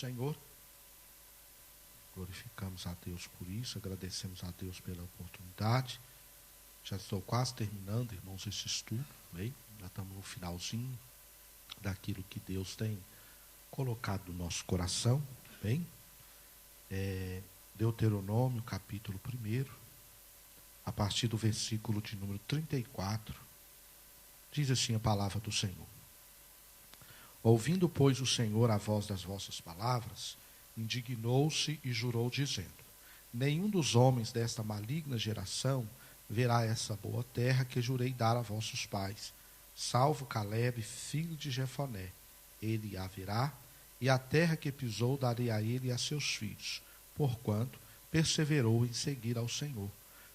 Senhor. Glorificamos a Deus por isso, agradecemos a Deus pela oportunidade. Já estou quase terminando, irmãos, esse estudo, bem? Já estamos no finalzinho daquilo que Deus tem colocado no nosso coração, bem? Deuteronômio, capítulo 1, a partir do versículo de número 34, diz assim a palavra do Senhor. Ouvindo, pois, o Senhor a voz das vossas palavras, indignou-se e jurou, dizendo: nenhum dos homens desta maligna geração verá essa boa terra que jurei dar a vossos pais, salvo Calebe, filho de Jefoné. Ele a verá, e a terra que pisou darei a ele e a seus filhos, porquanto perseverou em seguir ao Senhor.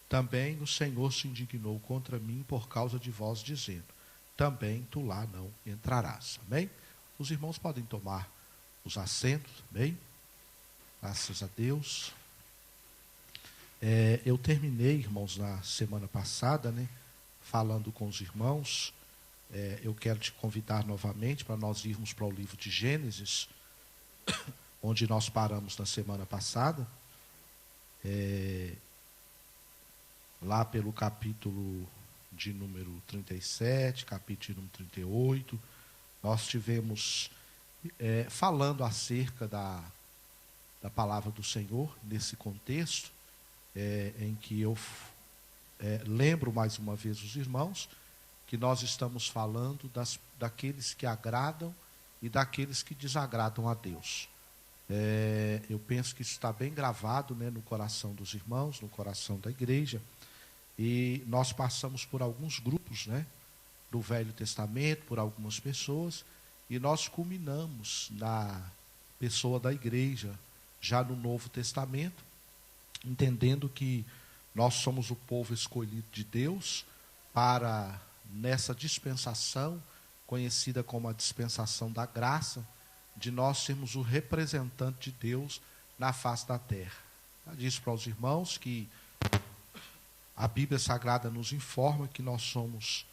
Também o Senhor se indignou contra mim por causa de vós, dizendo: também tu lá não entrarás. Amém? Os irmãos podem tomar os assentos, amém? Graças a Deus. Eu terminei, irmãos, na semana passada, né, falando com os irmãos. Eu quero te convidar novamente para nós irmos para o livro de Gênesis, onde nós paramos na semana passada, lá pelo capítulo de número 37, capítulo de número 38, nós tivemos falando acerca da palavra do Senhor, nesse contexto, em que eu lembro mais uma vez os irmãos, que nós estamos falando daqueles que agradam e daqueles que desagradam a Deus. Eu penso que isso está bem gravado, né, no coração dos irmãos, no coração da igreja, e nós passamos por alguns grupos, né, do Velho Testamento, por algumas pessoas, e nós culminamos na pessoa da igreja, já no Novo Testamento, entendendo que nós somos o povo escolhido de Deus para, nessa dispensação, conhecida como a dispensação da graça, de nós sermos o representante de Deus na face da terra. Eu disse para os irmãos que a Bíblia Sagrada nos informa que nós somos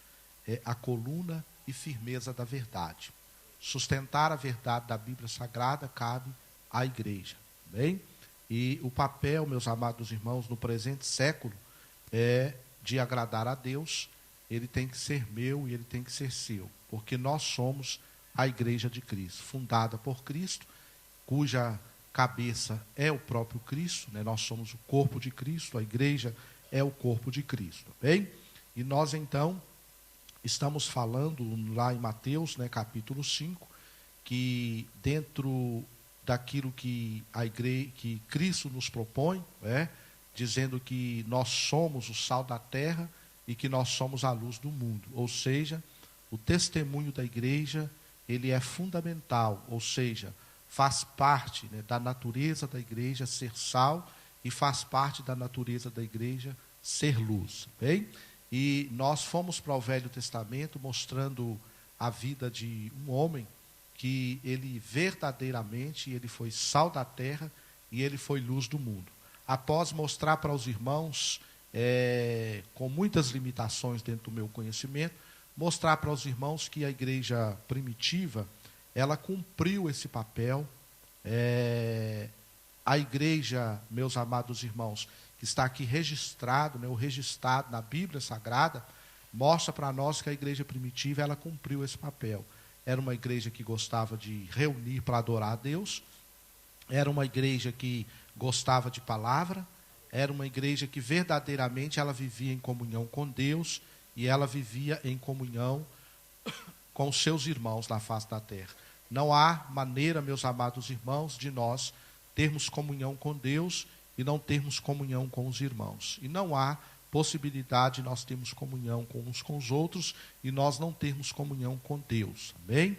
a coluna e firmeza da verdade. Sustentar a verdade da Bíblia Sagrada cabe à igreja. Bem? E o papel, meus amados irmãos, no presente século é de agradar a Deus. Ele tem que ser meu e ele tem que ser seu, porque nós somos a igreja de Cristo, fundada por Cristo, cuja cabeça é o próprio Cristo, né? Nós somos o corpo de Cristo, a igreja é o corpo de Cristo, bem? E nós então estamos falando lá em Mateus, né, capítulo 5, que dentro daquilo que a igreja, que Cristo nos propõe, dizendo que nós somos o sal da terra e que nós somos a luz do mundo. Ou seja, o testemunho da igreja, ele é fundamental, ou seja, faz parte, né, da natureza da igreja ser sal e faz parte da natureza da igreja ser luz. Bem? E nós fomos para o Velho Testamento mostrando a vida de um homem que ele verdadeiramente ele foi sal da terra e ele foi luz do mundo. Após mostrar para os irmãos, com muitas limitações dentro do meu conhecimento, mostrar para os irmãos que a igreja primitiva, ela cumpriu esse papel. A igreja, meus amados irmãos, que está aqui registrado, né, o registrado na Bíblia Sagrada, mostra para nós que a igreja primitiva, ela cumpriu esse papel. Era uma igreja que gostava de reunir para adorar a Deus, era uma igreja que gostava de palavra, era uma igreja que verdadeiramente ela vivia em comunhão com Deus e ela vivia em comunhão com os seus irmãos na face da terra. Não há maneira, meus amados irmãos, de nós termos comunhão com Deus e não termos comunhão com os irmãos. E não há possibilidade de nós termos comunhão com uns com os outros e nós não termos comunhão com Deus. Amém?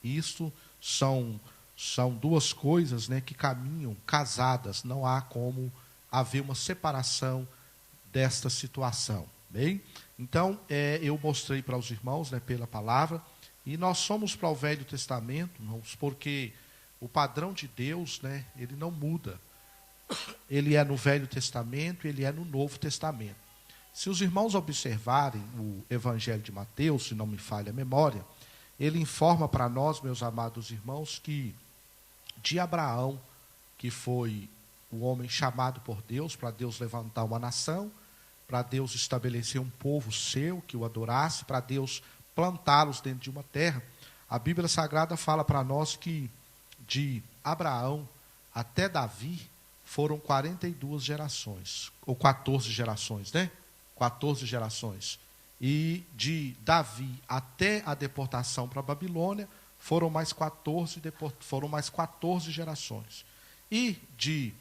Isso são duas coisas, né, que caminham casadas. Não há como haver uma separação desta situação. Bem? Então, eu mostrei para os irmãos, né, pela palavra, e nós somos para o Velho Testamento, irmãos, porque o padrão de Deus, né, ele não muda. Ele é no Velho Testamento, ele é no Novo Testamento. Se os irmãos observarem o Evangelho de Mateus, se não me falha a memória, ele informa para nós, meus amados irmãos, que de Abraão, que foi o homem chamado por Deus, para Deus levantar uma nação, para Deus estabelecer um povo seu que o adorasse, para Deus plantá-los dentro de uma terra. A Bíblia Sagrada fala para nós que de Abraão até Davi foram 42 gerações, ou 14 gerações, né? 14 gerações. E de Davi até a deportação para a Babilônia foram mais 14 gerações. E de,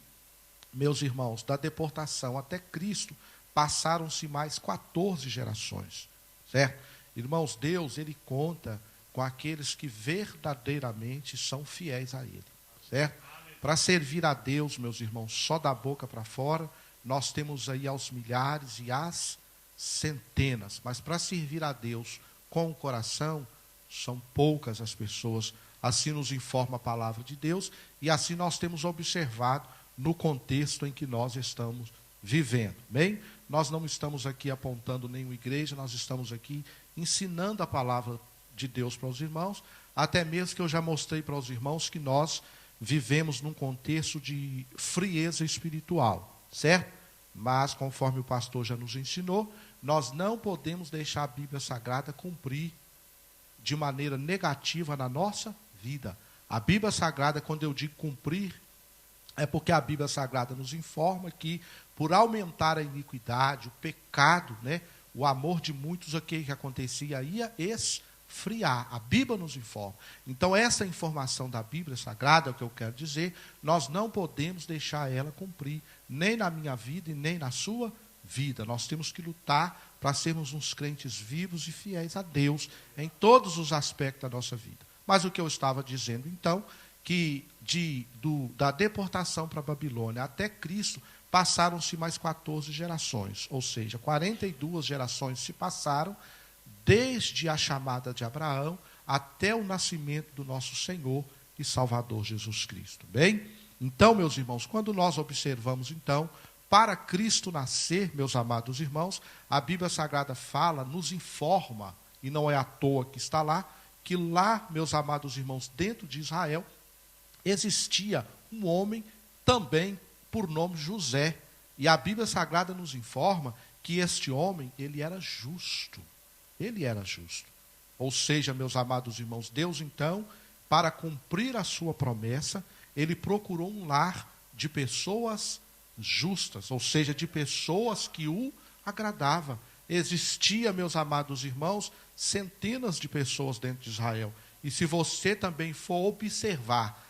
meus irmãos, da deportação até Cristo, passaram-se mais 14 gerações, certo? Irmãos, Deus, Ele conta com aqueles que verdadeiramente são fiéis a Ele, certo? Para servir a Deus, meus irmãos, só da boca para fora, nós temos aí aos milhares e às centenas, mas para servir a Deus com o coração, são poucas as pessoas. Assim nos informa a palavra de Deus, e assim nós temos observado no contexto em que nós estamos vivendo. Bem, nós não estamos aqui apontando nenhuma igreja, nós estamos aqui ensinando a palavra de Deus para os irmãos, até mesmo que eu já mostrei para os irmãos que nós vivemos num contexto de frieza espiritual, certo? Mas, conforme o pastor já nos ensinou, nós não podemos deixar a Bíblia Sagrada cumprir de maneira negativa na nossa vida. A Bíblia Sagrada, quando eu digo cumprir, é porque a Bíblia Sagrada nos informa que, por aumentar a iniquidade, o pecado, né, o amor de muitos, o que acontecia? Ia esfriar. A Bíblia nos informa. Então, essa informação da Bíblia Sagrada, é o que eu quero dizer, nós não podemos deixar ela cumprir, nem na minha vida e nem na sua vida. Nós temos que lutar para sermos uns crentes vivos e fiéis a Deus em todos os aspectos da nossa vida. Mas o que eu estava dizendo, então, que da deportação para a Babilônia até Cristo, passaram-se mais 14 gerações, ou seja, 42 gerações se passaram, desde a chamada de Abraão até o nascimento do nosso Senhor e Salvador Jesus Cristo. Bem? Então, meus irmãos, quando nós observamos, então, para Cristo nascer, meus amados irmãos, a Bíblia Sagrada fala, nos informa, e não é à toa que está lá, que lá, meus amados irmãos, dentro de Israel, existia um homem também por nome José. E a Bíblia Sagrada nos informa que este homem, ele era justo. Ele era justo. Ou seja, meus amados irmãos, Deus então, para cumprir a sua promessa, ele procurou um lar de pessoas justas, ou seja, de pessoas que o agradavam. Existia, meus amados irmãos, centenas de pessoas dentro de Israel. E se você também for observar,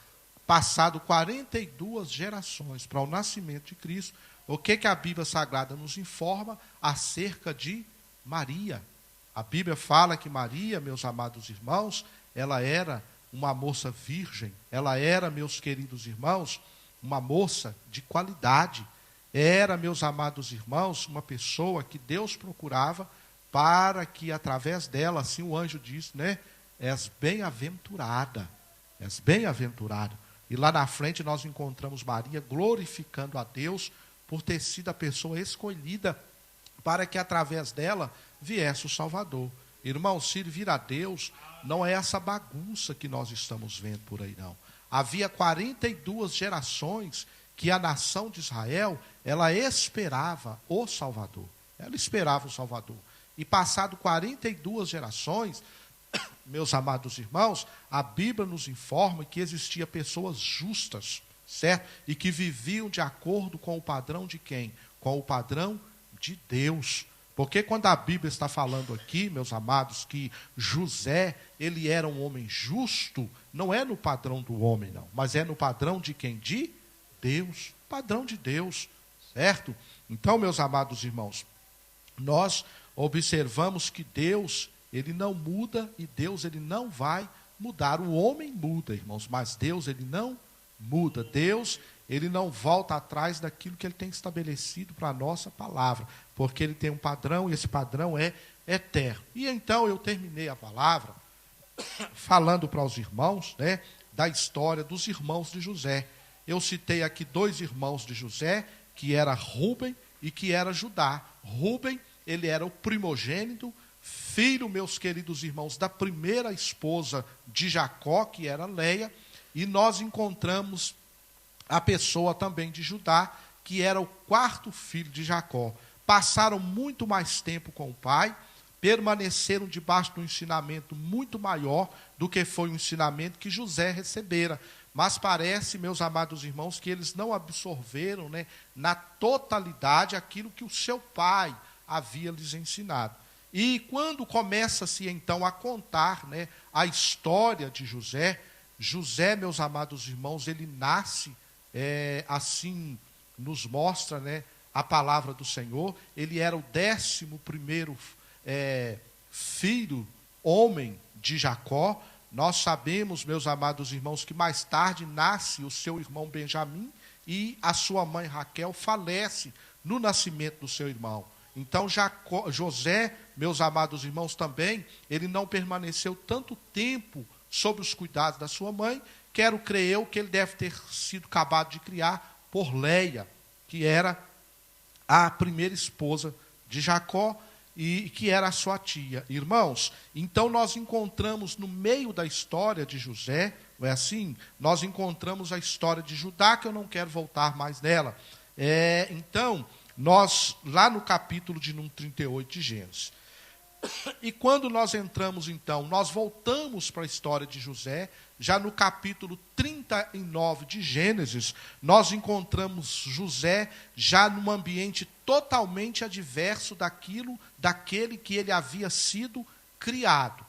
passado 42 gerações para o nascimento de Cristo, o que a Bíblia Sagrada nos informa acerca de Maria? A Bíblia fala que Maria, meus amados irmãos, ela era uma moça virgem, ela era, meus queridos irmãos, uma moça de qualidade. Era, meus amados irmãos, uma pessoa que Deus procurava para que, através dela, assim o anjo diz, né? És bem-aventurada, és bem-aventurada. E lá na frente nós encontramos Maria glorificando a Deus por ter sido a pessoa escolhida para que, através dela, viesse o Salvador. Irmãos, servir a Deus não é essa bagunça que nós estamos vendo por aí, não. Havia 42 gerações que a nação de Israel, ela esperava o Salvador. Ela esperava o Salvador. E passado 42 gerações, meus amados irmãos, a Bíblia nos informa que existia pessoas justas, certo? E que viviam de acordo com o padrão de quem? Com o padrão de Deus. Porque quando a Bíblia está falando aqui, meus amados, que José, ele era um homem justo, não é no padrão do homem, não, mas é no padrão de quem? De Deus. Padrão de Deus, certo? Então, meus amados irmãos, nós observamos que Deus, ele não muda e Deus, ele não vai mudar. O homem muda, irmãos, mas Deus, ele não muda. Deus, ele não volta atrás daquilo que ele tem estabelecido para a nossa palavra, porque ele tem um padrão e esse padrão é eterno. E então eu terminei a palavra falando para os irmãos, né, da história dos irmãos de José. Eu citei aqui 2 irmãos de José, que era Rúben e que era Judá. Rúben, ele era o primogênito, filho, meus queridos irmãos, da primeira esposa de Jacó, que era Leia. e nós encontramos a pessoa também de Judá, que era o quarto filho de Jacó. Passaram muito mais tempo com o pai, permaneceram debaixo de um ensinamento muito maior do que foi o ensinamento que José recebera. Mas parece, meus amados irmãos, que eles não absorveram, né, na totalidade aquilo que o seu pai havia lhes ensinado. E quando começa-se então a contar, né, a história de José, meus amados irmãos, ele nasce, assim nos mostra, né, a palavra do Senhor. Ele era o 11º filho, homem de Jacó. Nós sabemos, meus amados irmãos, que mais tarde nasce o seu irmão Benjamim e a sua mãe Raquel falece no nascimento do seu irmão. Então José, meus amados irmãos, também, ele não permaneceu tanto tempo sob os cuidados da sua mãe. Quero crer eu que ele deve ter sido acabado de criar por Leia, que era a primeira esposa de Jacó e que era a sua tia. Irmãos, então nós encontramos no meio da história de José, não é assim? Nós encontramos a história de Judá, que eu não quero voltar mais nela. Então, nós, lá no capítulo de número 38 de Gênesis, e quando nós entramos, então, nós voltamos para a história de José, já no capítulo 39 de Gênesis, nós encontramos José já num ambiente totalmente adverso daquele que ele havia sido criado.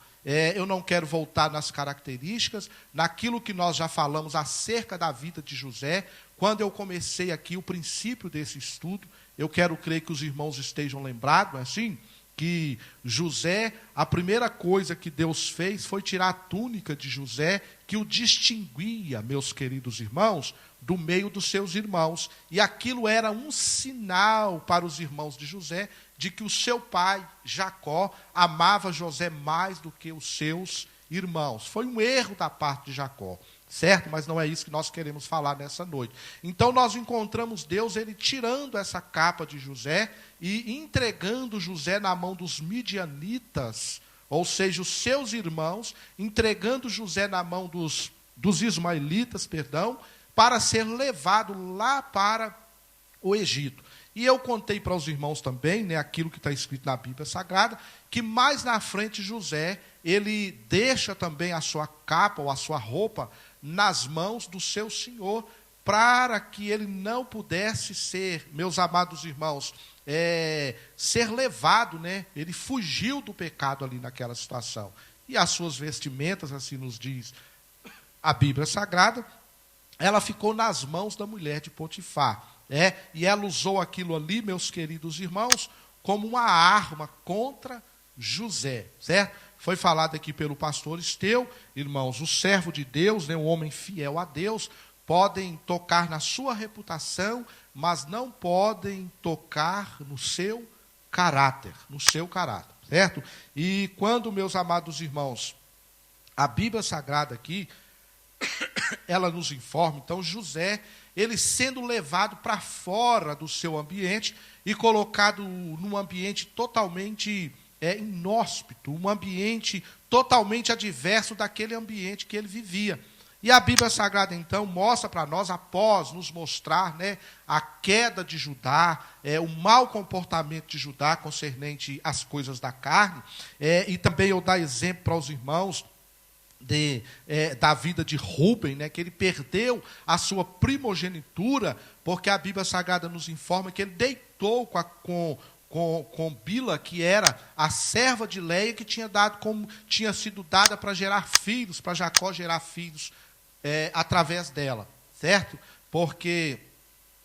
Eu não quero voltar nas características, naquilo que nós já falamos acerca da vida de José. Quando eu comecei aqui o princípio desse estudo, eu quero crer que os irmãos estejam lembrados, não é assim? Que José, a primeira coisa que Deus fez foi tirar a túnica de José, que o distinguia, meus queridos irmãos, do meio dos seus irmãos. E aquilo era um sinal para os irmãos de José, de que o seu pai, Jacó, amava José mais do que os seus irmãos. Foi um erro da parte de Jacó, certo? Mas não é isso que nós queremos falar nessa noite. Então nós encontramos Deus, ele tirando essa capa de José e entregando José na mão dos midianitas, ou seja, os seus irmãos, entregando José na mão dos ismaelitas, para ser levado lá para o Egito. E eu contei para os irmãos também, né, aquilo que está escrito na Bíblia Sagrada, que mais na frente José, ele deixa também a sua capa ou a sua roupa nas mãos do seu senhor, para que ele não pudesse ser, meus amados irmãos, ser levado, né? Ele fugiu do pecado ali naquela situação. E as suas vestimentas, assim nos diz a Bíblia Sagrada, ela ficou nas mãos da mulher de Potifar. E ela usou aquilo ali, meus queridos irmãos, como uma arma contra José, certo? Foi falado aqui pelo pastor Esteu, irmãos, o servo de Deus, né, um homem fiel a Deus, podem tocar na sua reputação, mas não podem tocar no seu caráter, certo? E quando, meus amados irmãos, a Bíblia Sagrada aqui, ela nos informa, então, José, ele sendo levado para fora do seu ambiente e colocado num ambiente totalmente inóspito, um ambiente totalmente adverso daquele ambiente que ele vivia. E a Bíblia Sagrada, então, mostra para nós, após nos mostrar, né, a queda de Judá, o mau comportamento de Judá concernente às coisas da carne, e também eu dar exemplo para os irmãos da vida de Rúben, né, que ele perdeu a sua primogenitura, porque a Bíblia Sagrada nos informa que ele deitou com Bila, que era a serva de Leia, que tinha sido dada para gerar filhos, para Jacó gerar filhos através dela, certo? Porque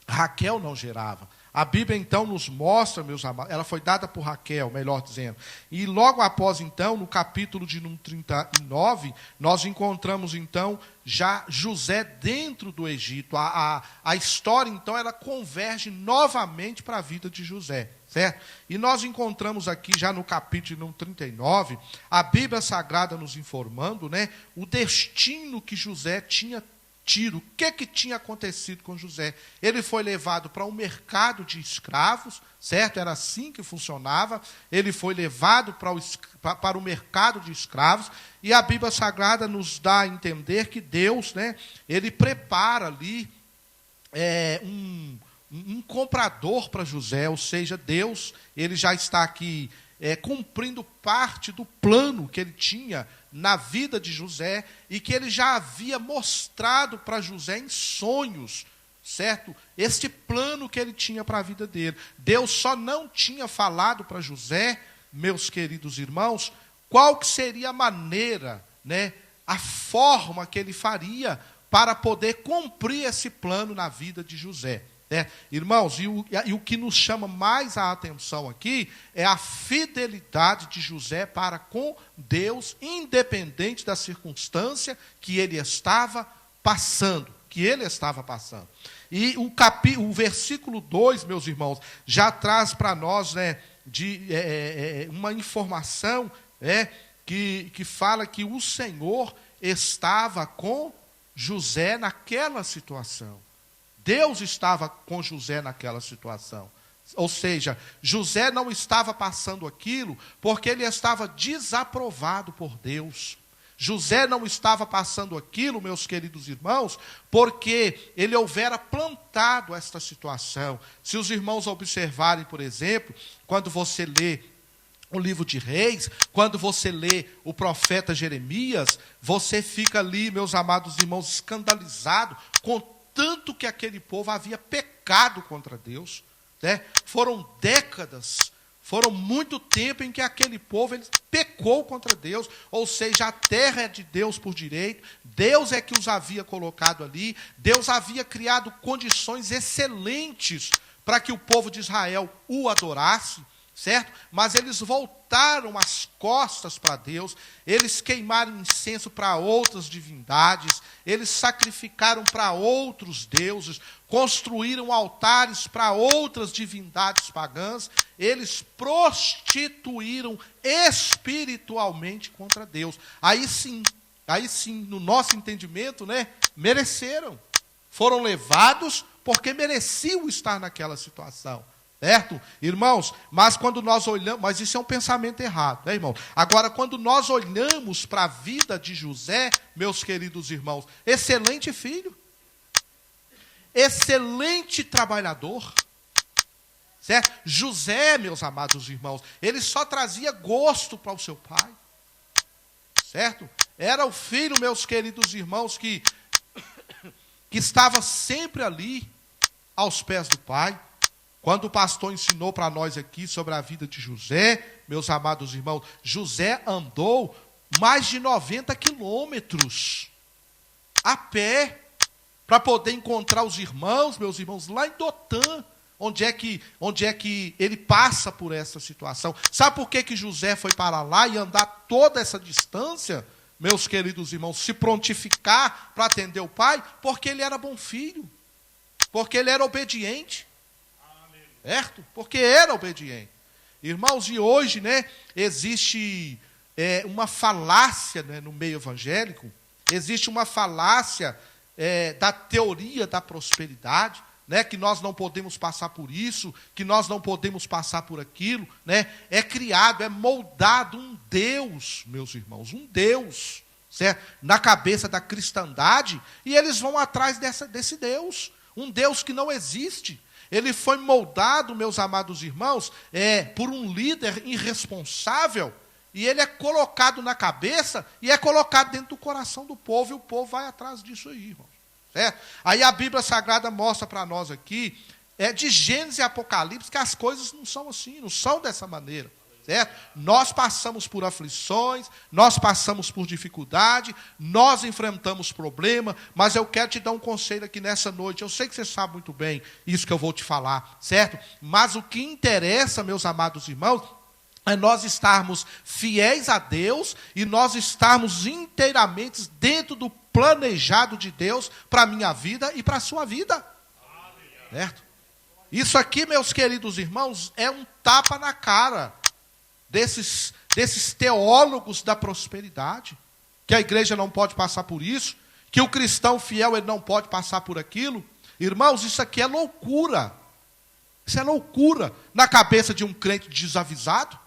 Raquel não gerava. A Bíblia, então, nos mostra, meus amados, ela foi dada por Raquel, melhor dizendo. E logo após, então, no capítulo de número 39, nós encontramos, então, já José dentro do Egito. A história, então, ela converge novamente para a vida de José, certo? E nós encontramos aqui, já no capítulo número 39, a Bíblia Sagrada nos informando, né, o destino que José tinha Tiro. O que tinha acontecido com José? Ele foi levado para um mercado de escravos, certo? Era assim que funcionava. Ele foi levado para o mercado de escravos, e a Bíblia Sagrada nos dá a entender que Deus, né, ele prepara ali um comprador para José, ou seja, Deus, ele já está aqui cumprindo parte do plano que ele tinha na vida de José, e que ele já havia mostrado para José em sonhos, certo? Este plano que ele tinha para a vida dele. Deus só não tinha falado para José, meus queridos irmãos, qual que seria a maneira, né, a forma que ele faria para poder cumprir esse plano na vida de José. Irmãos, e o que nos chama mais a atenção aqui é a fidelidade de José para com Deus, independente da circunstância que ele estava passando. E o versículo 2, meus irmãos, já traz para nós, né, uma informação que fala que o Senhor estava com José naquela situação. Deus estava com José naquela situação. Ou seja, José não estava passando aquilo porque ele estava desaprovado por Deus. José não estava passando aquilo, meus queridos irmãos, porque ele houvera plantado esta situação. Se os irmãos observarem, por exemplo, quando você lê o livro de Reis, quando você lê o profeta Jeremias, você fica ali, meus amados irmãos, escandalizado com tanto que aquele povo havia pecado contra Deus, né? Foram décadas, foram muito tempo em que aquele povo pecou contra Deus, ou seja, a terra é de Deus por direito, Deus é que os havia colocado ali, Deus havia criado condições excelentes para que o povo de Israel o adorasse, certo? Mas eles voltaram as costas para Deus, eles queimaram incenso para outras divindades, eles sacrificaram para outros deuses, construíram altares para outras divindades pagãs, eles prostituíram espiritualmente contra Deus. Aí sim, no nosso entendimento, né, mereceram. Foram levados porque mereciam estar naquela situação. Certo? Irmãos, mas quando nós olhamos, mas isso é um pensamento errado, né, irmão? Agora, quando nós olhamos para a vida de José, meus queridos irmãos, excelente filho, excelente trabalhador, certo? José, meus amados irmãos, ele só trazia gosto para o seu pai, certo? Era o filho, meus queridos irmãos, que estava sempre ali, aos pés do pai. Quando o pastor ensinou para nós aqui sobre a vida de José, meus amados irmãos, José andou mais de 90 quilômetros a pé para poder encontrar os irmãos, meus irmãos, lá em Dotã, onde é que ele passa por essa situação. Sabe por que José foi para lá e andar toda essa distância, meus queridos irmãos, se prontificar para atender o pai? Porque ele era bom filho, porque ele era obediente. Certo? Porque era obediente. Irmãos, e hoje, né, existe uma falácia, né, no meio evangélico, existe uma falácia da teoria da prosperidade, né, que nós não podemos passar por isso, que nós não podemos passar por aquilo, né? É criado, é moldado um Deus, meus irmãos, um Deus, certo? Na cabeça da cristandade, e eles vão atrás desse Deus, um Deus que não existe. Ele foi moldado, meus amados irmãos, por um líder irresponsável, e ele é colocado na cabeça e é colocado dentro do coração do povo, e o povo vai atrás disso aí, irmãos. Certo? Aí a Bíblia Sagrada mostra para nós aqui, de Gênesis e Apocalipse, que as coisas não são assim, não são dessa maneira. Certo? Nós passamos por aflições, nós passamos por dificuldade, nós enfrentamos problema, mas eu quero te dar um conselho aqui nessa noite. Eu sei que você sabe muito bem isso que eu vou te falar, certo? Mas o que interessa, meus amados irmãos, é nós estarmos fiéis a Deus e nós estarmos inteiramente dentro do planejado de Deus para a minha vida e para a sua vida. Certo? Isso aqui, meus queridos irmãos, é um tapa na cara desses teólogos da prosperidade, que a igreja não pode passar por isso, que o cristão fiel ele não pode passar por aquilo. Irmãos, isso aqui é loucura. Isso é loucura na cabeça de um crente desavisado.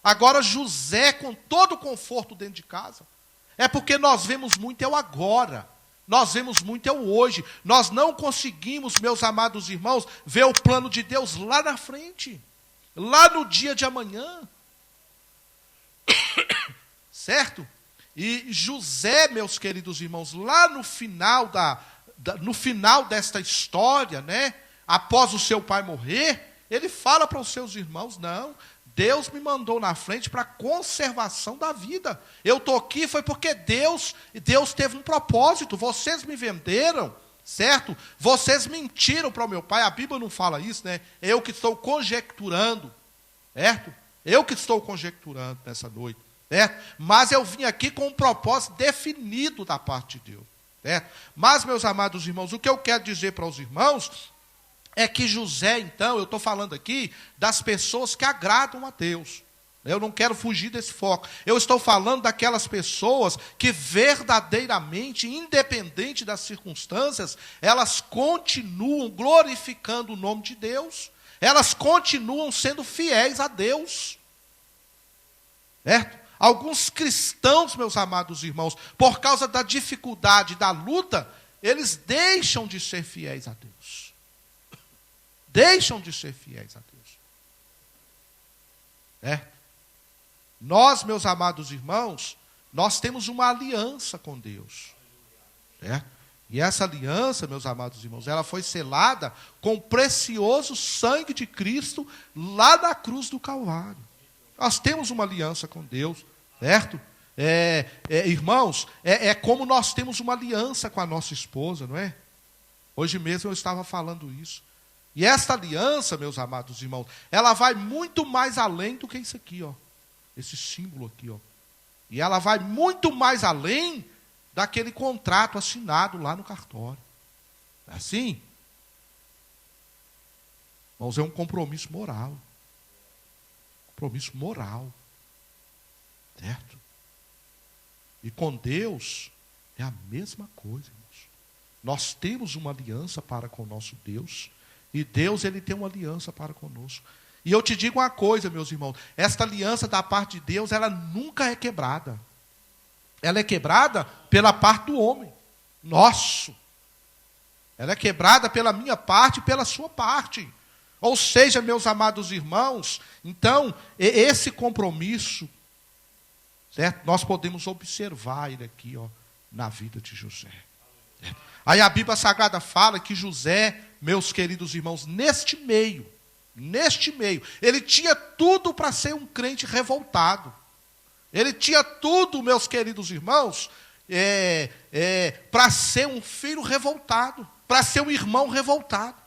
Agora José, com todo o conforto dentro de casa, é porque nós vemos muito é o agora. Nós vemos muito é o hoje. Nós não conseguimos, meus amados irmãos, ver o plano de Deus lá na frente. Lá no dia de amanhã. Certo? E José, meus queridos irmãos, lá no final no final desta história, né? Após o seu pai morrer, ele fala para os seus irmãos, não, Deus me mandou na frente para a conservação da vida. Eu estou aqui foi porque Deus teve um propósito. Vocês me venderam, certo? Vocês mentiram para o meu pai. A Bíblia não fala isso, né? Eu que estou conjecturando, certo? Eu que estou conjecturando nessa noite, certo? Mas eu vim aqui com um propósito definido da parte de Deus, certo? Mas, meus amados irmãos, o que eu quero dizer para os irmãos é que José, então, eu estou falando aqui das pessoas que agradam a Deus. Eu não quero fugir desse foco. Eu estou falando daquelas pessoas que verdadeiramente, independente das circunstâncias, elas continuam glorificando o nome de Deus. Elas continuam sendo fiéis a Deus. Certo? Alguns cristãos, meus amados irmãos, por causa da dificuldade, da luta, eles deixam de ser fiéis a Deus. Deixam de ser fiéis a Deus. Nós, meus amados irmãos, nós temos uma aliança com Deus. E essa aliança, meus amados irmãos, ela foi selada com o precioso sangue de Cristo lá na cruz do Calvário. Nós temos uma aliança com Deus, certo? Irmãos, é como nós temos uma aliança com a nossa esposa, não é? Hoje mesmo eu estava falando isso. E esta aliança, meus amados irmãos, ela vai muito mais além do que isso aqui, ó. Esse símbolo aqui, ó. E ela vai muito mais além daquele contrato assinado lá no cartório. É assim? Irmãos, é um compromisso moral. Compromisso moral. Certo? E com Deus é a mesma coisa, irmãos. Nós temos uma aliança para com o nosso Deus. E Deus, Ele tem uma aliança para conosco. E eu te digo uma coisa, meus irmãos. Esta aliança da parte de Deus, ela nunca é quebrada. Ela é quebrada pela parte do homem. Nosso. Ela é quebrada pela minha parte e pela sua parte. Ou seja, meus amados irmãos, então, esse compromisso, certo? Nós podemos observar ele aqui, ó, na vida de José. Aí a Bíblia Sagrada fala que José, meus queridos irmãos, neste meio, ele tinha tudo para ser um crente revoltado. Ele tinha tudo, meus queridos irmãos, para ser um filho revoltado, para ser um irmão revoltado.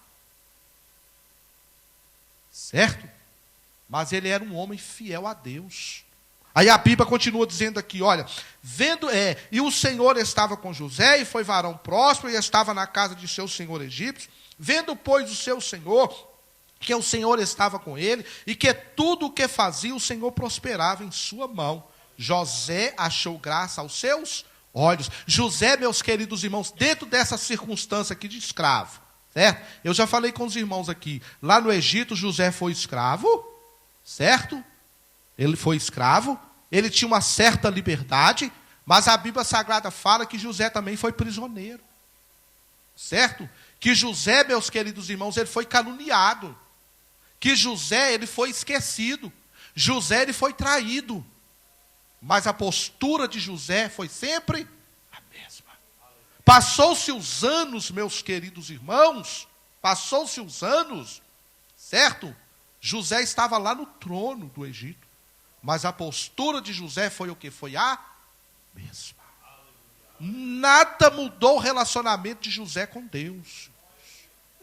Certo? Mas ele era um homem fiel a Deus. Aí a Bíblia continua dizendo aqui, olha, e o Senhor estava com José, e foi varão próspero, e estava na casa de seu senhor egípcio, vendo, pois, o seu senhor, que o Senhor estava com ele, e que tudo o que fazia, o Senhor prosperava em sua mão. José achou graça aos seus olhos. José, meus queridos irmãos, dentro dessa circunstância aqui de escravo, certo? Eu já falei com os irmãos aqui, lá no Egito, José foi escravo, certo? Ele foi escravo, ele tinha uma certa liberdade, mas a Bíblia Sagrada fala que José também foi prisioneiro. Certo? Que José, meus queridos irmãos, ele foi caluniado. Que José, ele foi esquecido. José, ele foi traído. Mas a postura de José foi sempre a mesma. Passou-se os anos, meus queridos irmãos, passou-se os anos, certo? José estava lá no trono do Egito. Mas a postura de José foi o que? Foi a mesma. Nada mudou o relacionamento de José com Deus.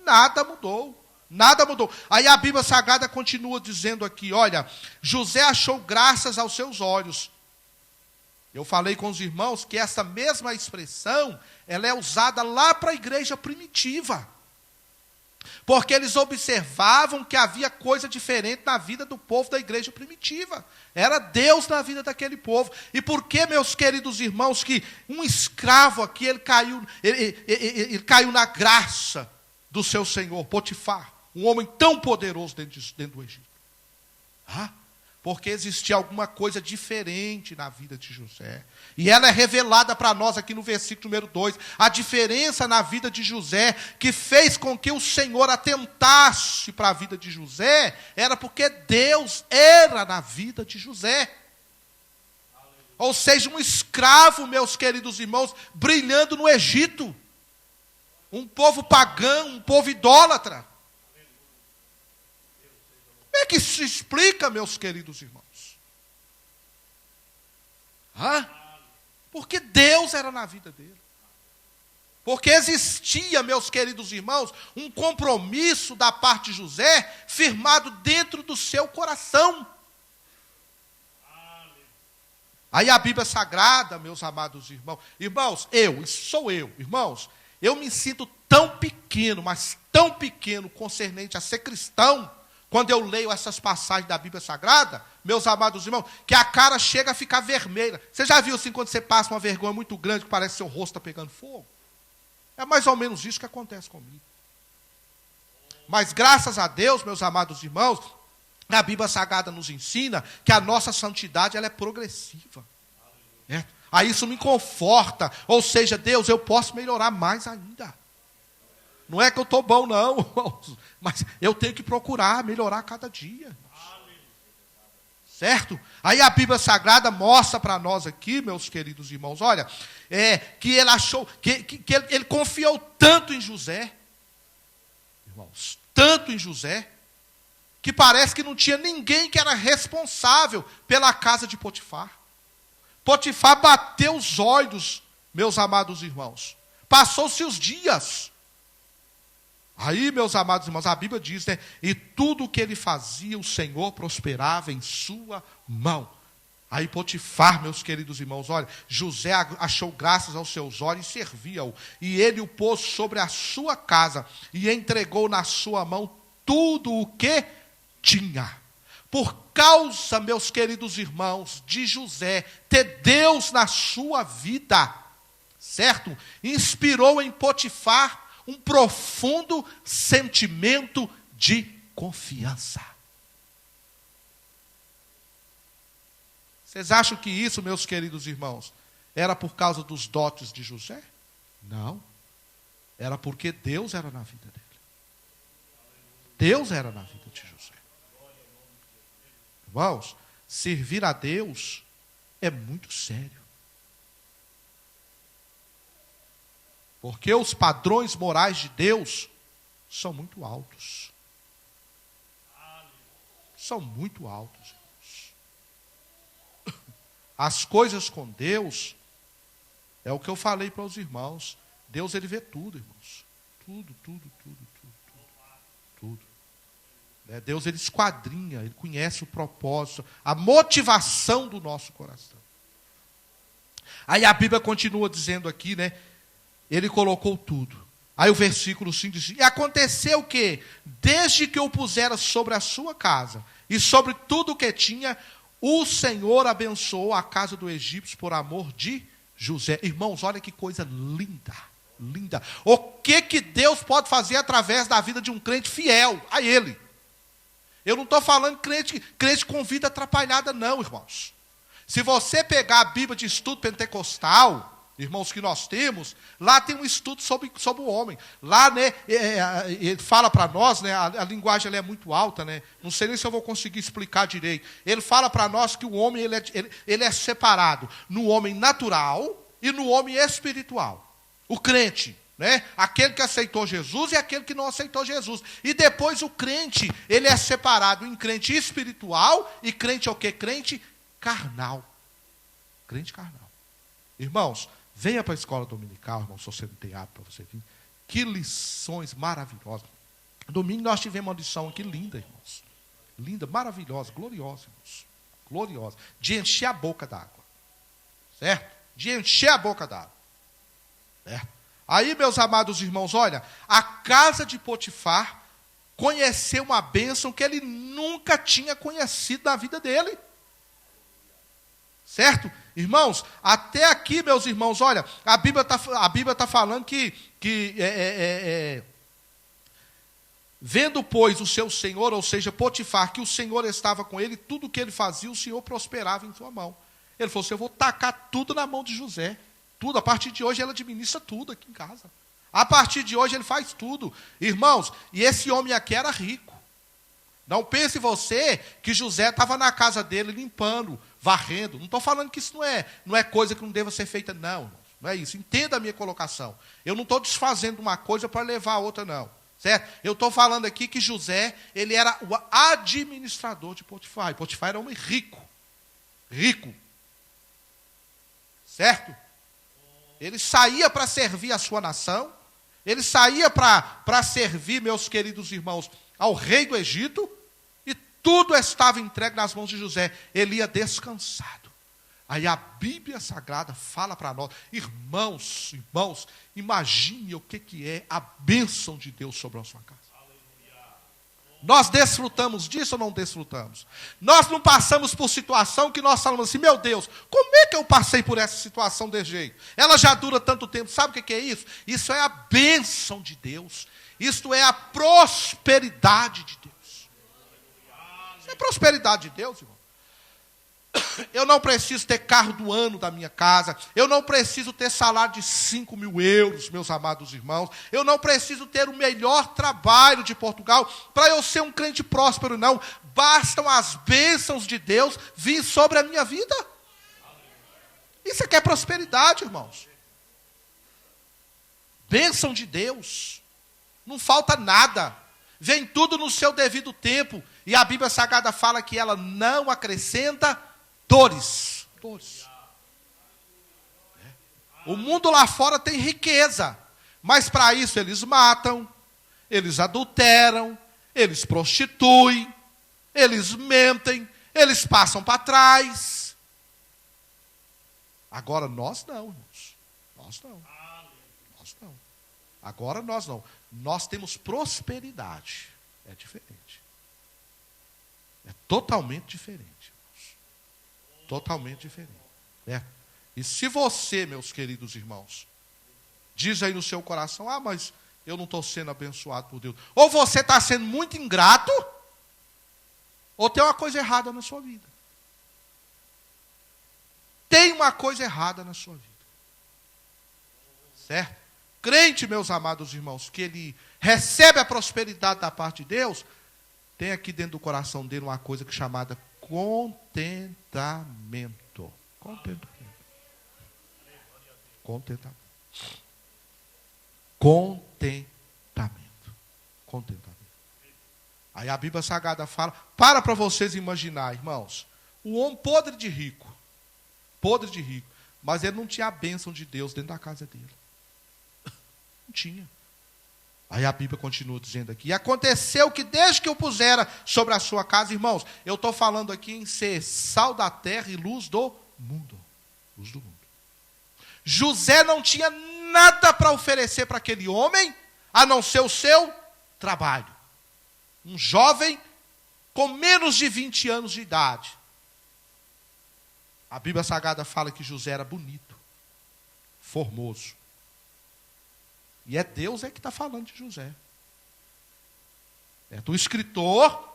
Nada mudou. Nada mudou. Aí a Bíblia Sagrada continua dizendo aqui, olha, José achou graças aos seus olhos. Eu falei com os irmãos que essa mesma expressão, ela é usada lá para a igreja primitiva. Porque eles observavam que havia coisa diferente na vida do povo da igreja primitiva. Era Deus na vida daquele povo. E por que, meus queridos irmãos, que um escravo aqui, ele caiu na graça do seu senhor, Potifar, um homem tão poderoso dentro do Egito? Porque existia alguma coisa diferente na vida de José. E ela é revelada para nós aqui no versículo número 2. A diferença na vida de José, que fez com que o Senhor atentasse para a vida de José, era porque Deus era na vida de José. Ou seja, um escravo, meus queridos irmãos, brilhando no Egito. Um povo pagão, um povo idólatra. Como é que isso se explica, meus queridos irmãos? Porque Deus era na vida dele. Porque existia, meus queridos irmãos, um compromisso da parte de José, firmado dentro do seu coração. Aí a Bíblia Sagrada, meus amados irmãos, irmãos, eu me sinto tão pequeno, mas tão pequeno concernente a ser cristão, quando eu leio essas passagens da Bíblia Sagrada, meus amados irmãos, que a cara chega a ficar vermelha. Você já viu assim, quando você passa uma vergonha muito grande, que parece que seu rosto está pegando fogo? É mais ou menos isso que acontece comigo. Mas graças a Deus, meus amados irmãos, a Bíblia Sagrada nos ensina que a nossa santidade ela é progressiva. Aí isso me conforta. Ou seja, Deus, eu posso melhorar mais ainda. Não é que eu estou bom, não, mas eu tenho que procurar melhorar cada dia. Certo? Aí a Bíblia Sagrada mostra para nós aqui, meus queridos irmãos, olha, que ele achou, que ele confiou tanto em José, irmãos, tanto em José, que parece que não tinha ninguém que era responsável pela casa de Potifar. Potifar bateu os olhos, meus amados irmãos. Passou-se os dias. Aí, meus amados irmãos, a Bíblia diz, né? E tudo o que ele fazia, o Senhor prosperava em sua mão. Aí Potifar, meus queridos irmãos, olha, José achou graças aos seus olhos e servia-o. E ele o pôs sobre a sua casa e entregou na sua mão tudo o que tinha. Por causa, meus queridos irmãos, de José ter Deus na sua vida, certo? Inspirou em Potifar um profundo sentimento de confiança. Vocês acham que isso, meus queridos irmãos, era por causa dos dotes de José? Não. Era porque Deus era na vida dele. Deus era na vida de José. Irmãos, servir a Deus é muito sério. Porque os padrões morais de Deus são muito altos. São muito altos, irmãos. As coisas com Deus, é o que eu falei para os irmãos. Deus, ele vê tudo, irmãos. Tudo. Deus, ele esquadrinha, ele conhece o propósito, a motivação do nosso coração. Aí a Bíblia continua dizendo aqui, né? Ele colocou tudo. Aí o versículo 5 diz, e aconteceu que, desde que o pusera sobre a sua casa, e sobre tudo o que tinha, o Senhor abençoou a casa do egípcio por amor de José. Irmãos, olha que coisa linda, linda. O que Deus pode fazer através da vida de um crente fiel a Ele? Eu não estou falando crente com vida atrapalhada, não, irmãos. Se você pegar a Bíblia de estudo pentecostal, irmãos, que nós temos, lá tem um estudo sobre o homem. Lá, né, ele fala para nós, né, a linguagem ela é muito alta, né, não sei nem se eu vou conseguir explicar direito. Ele fala para nós que o homem ele é separado no homem natural e no homem espiritual. O crente, né, aquele que aceitou Jesus e aquele que não aceitou Jesus. E depois o crente, ele é separado em crente espiritual e crente o quê? Crente carnal. Crente carnal. Irmãos, venha para a escola dominical, irmão, se você não tem hábito para você vir. Que lições maravilhosas. Domingo nós tivemos uma lição aqui linda, irmãos. Linda, maravilhosa, gloriosa, irmãos. Gloriosa. De encher a boca d'água. Certo? De encher a boca d'água. Certo? Aí, meus amados irmãos, olha, a casa de Potifar conheceu uma bênção que ele nunca tinha conhecido na vida dele. Certo? Irmãos, até aqui, meus irmãos, olha, a Bíblia tá falando que vendo, pois, o seu senhor, ou seja, Potifar, que o Senhor estava com ele, tudo que ele fazia, o Senhor prosperava em sua mão. Ele falou assim, eu vou tacar tudo na mão de José. Tudo, a partir de hoje ele administra tudo aqui em casa. A partir de hoje ele faz tudo. Irmãos, e esse homem aqui era rico. Não pense você que José estava na casa dele limpando, varrendo. Não estou falando que isso não é coisa que não deva ser feita, não. Não é isso. Entenda a minha colocação. Eu não estou desfazendo uma coisa para levar a outra, não. Certo? Eu estou falando aqui que José, ele era o administrador de Potifar. E Potifar era um homem rico. Rico. Certo? Ele saía para servir a sua nação. Ele saía para servir, meus queridos irmãos, ao rei do Egito. E tudo estava entregue nas mãos de José. Ele ia descansado. Aí a Bíblia Sagrada fala para nós, irmãos, imagine o que é a bênção de Deus sobre a sua casa. Nós desfrutamos disso ou não desfrutamos? Nós não passamos por situação que nós falamos assim, meu Deus, como é que eu passei por essa situação desse jeito? Ela já dura tanto tempo, sabe o que é isso? Isso é a bênção de Deus. Isto é a prosperidade de Deus. Isso é a prosperidade de Deus, irmão. Eu não preciso ter carro do ano da minha casa. Eu não preciso ter salário de 5 mil euros, meus amados irmãos. Eu não preciso ter o melhor trabalho de Portugal para eu ser um crente próspero, não. Bastam as bênçãos de Deus vir sobre a minha vida. Isso aqui é prosperidade, irmãos. Bênção de Deus. Não falta nada. Vem tudo no seu devido tempo. E a Bíblia Sagrada fala que ela não acrescenta dores. O mundo lá fora tem riqueza, mas para isso eles matam, eles adulteram, eles prostituem, eles mentem, eles passam para trás. Agora nós não, irmãos. Nós não. Agora nós não. Nós temos prosperidade. É diferente. É totalmente diferente. Totalmente diferente. Né? E se você, meus queridos irmãos, diz aí no seu coração, mas eu não estou sendo abençoado por Deus. Ou você está sendo muito ingrato, ou tem uma coisa errada na sua vida. Tem uma coisa errada na sua vida. Certo? Crente, meus amados irmãos, que ele recebe a prosperidade da parte de Deus, tem aqui dentro do coração dele uma coisa que é chamada contentamento. Contentamento. Aí a Bíblia Sagrada fala, para vocês imaginar, irmãos, o homem podre de rico, mas ele não tinha a bênção de Deus dentro da casa dele. Não tinha. Aí a Bíblia continua dizendo aqui, e aconteceu que desde que eu pusera sobre a sua casa, irmãos, eu estou falando aqui em ser sal da terra e luz do mundo. Luz do mundo. José não tinha nada para oferecer para aquele homem, a não ser o seu trabalho. Um jovem com menos de 20 anos de idade. A Bíblia Sagrada fala que José era bonito, formoso. E é Deus que está falando de José. O escritor,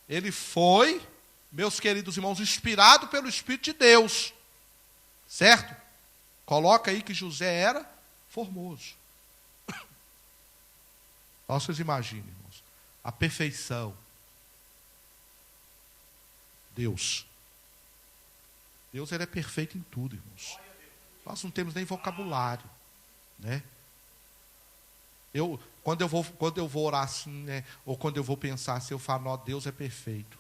ele foi, meus queridos irmãos, inspirado pelo Espírito de Deus. Certo? Coloca aí que José era formoso. Vocês imaginem, irmãos, a perfeição. Deus, ele é perfeito em tudo, irmãos. Nós não temos nem vocabulário, né? Quando eu vou orar assim, né, ou quando eu vou pensar assim, eu falo, Deus é perfeito.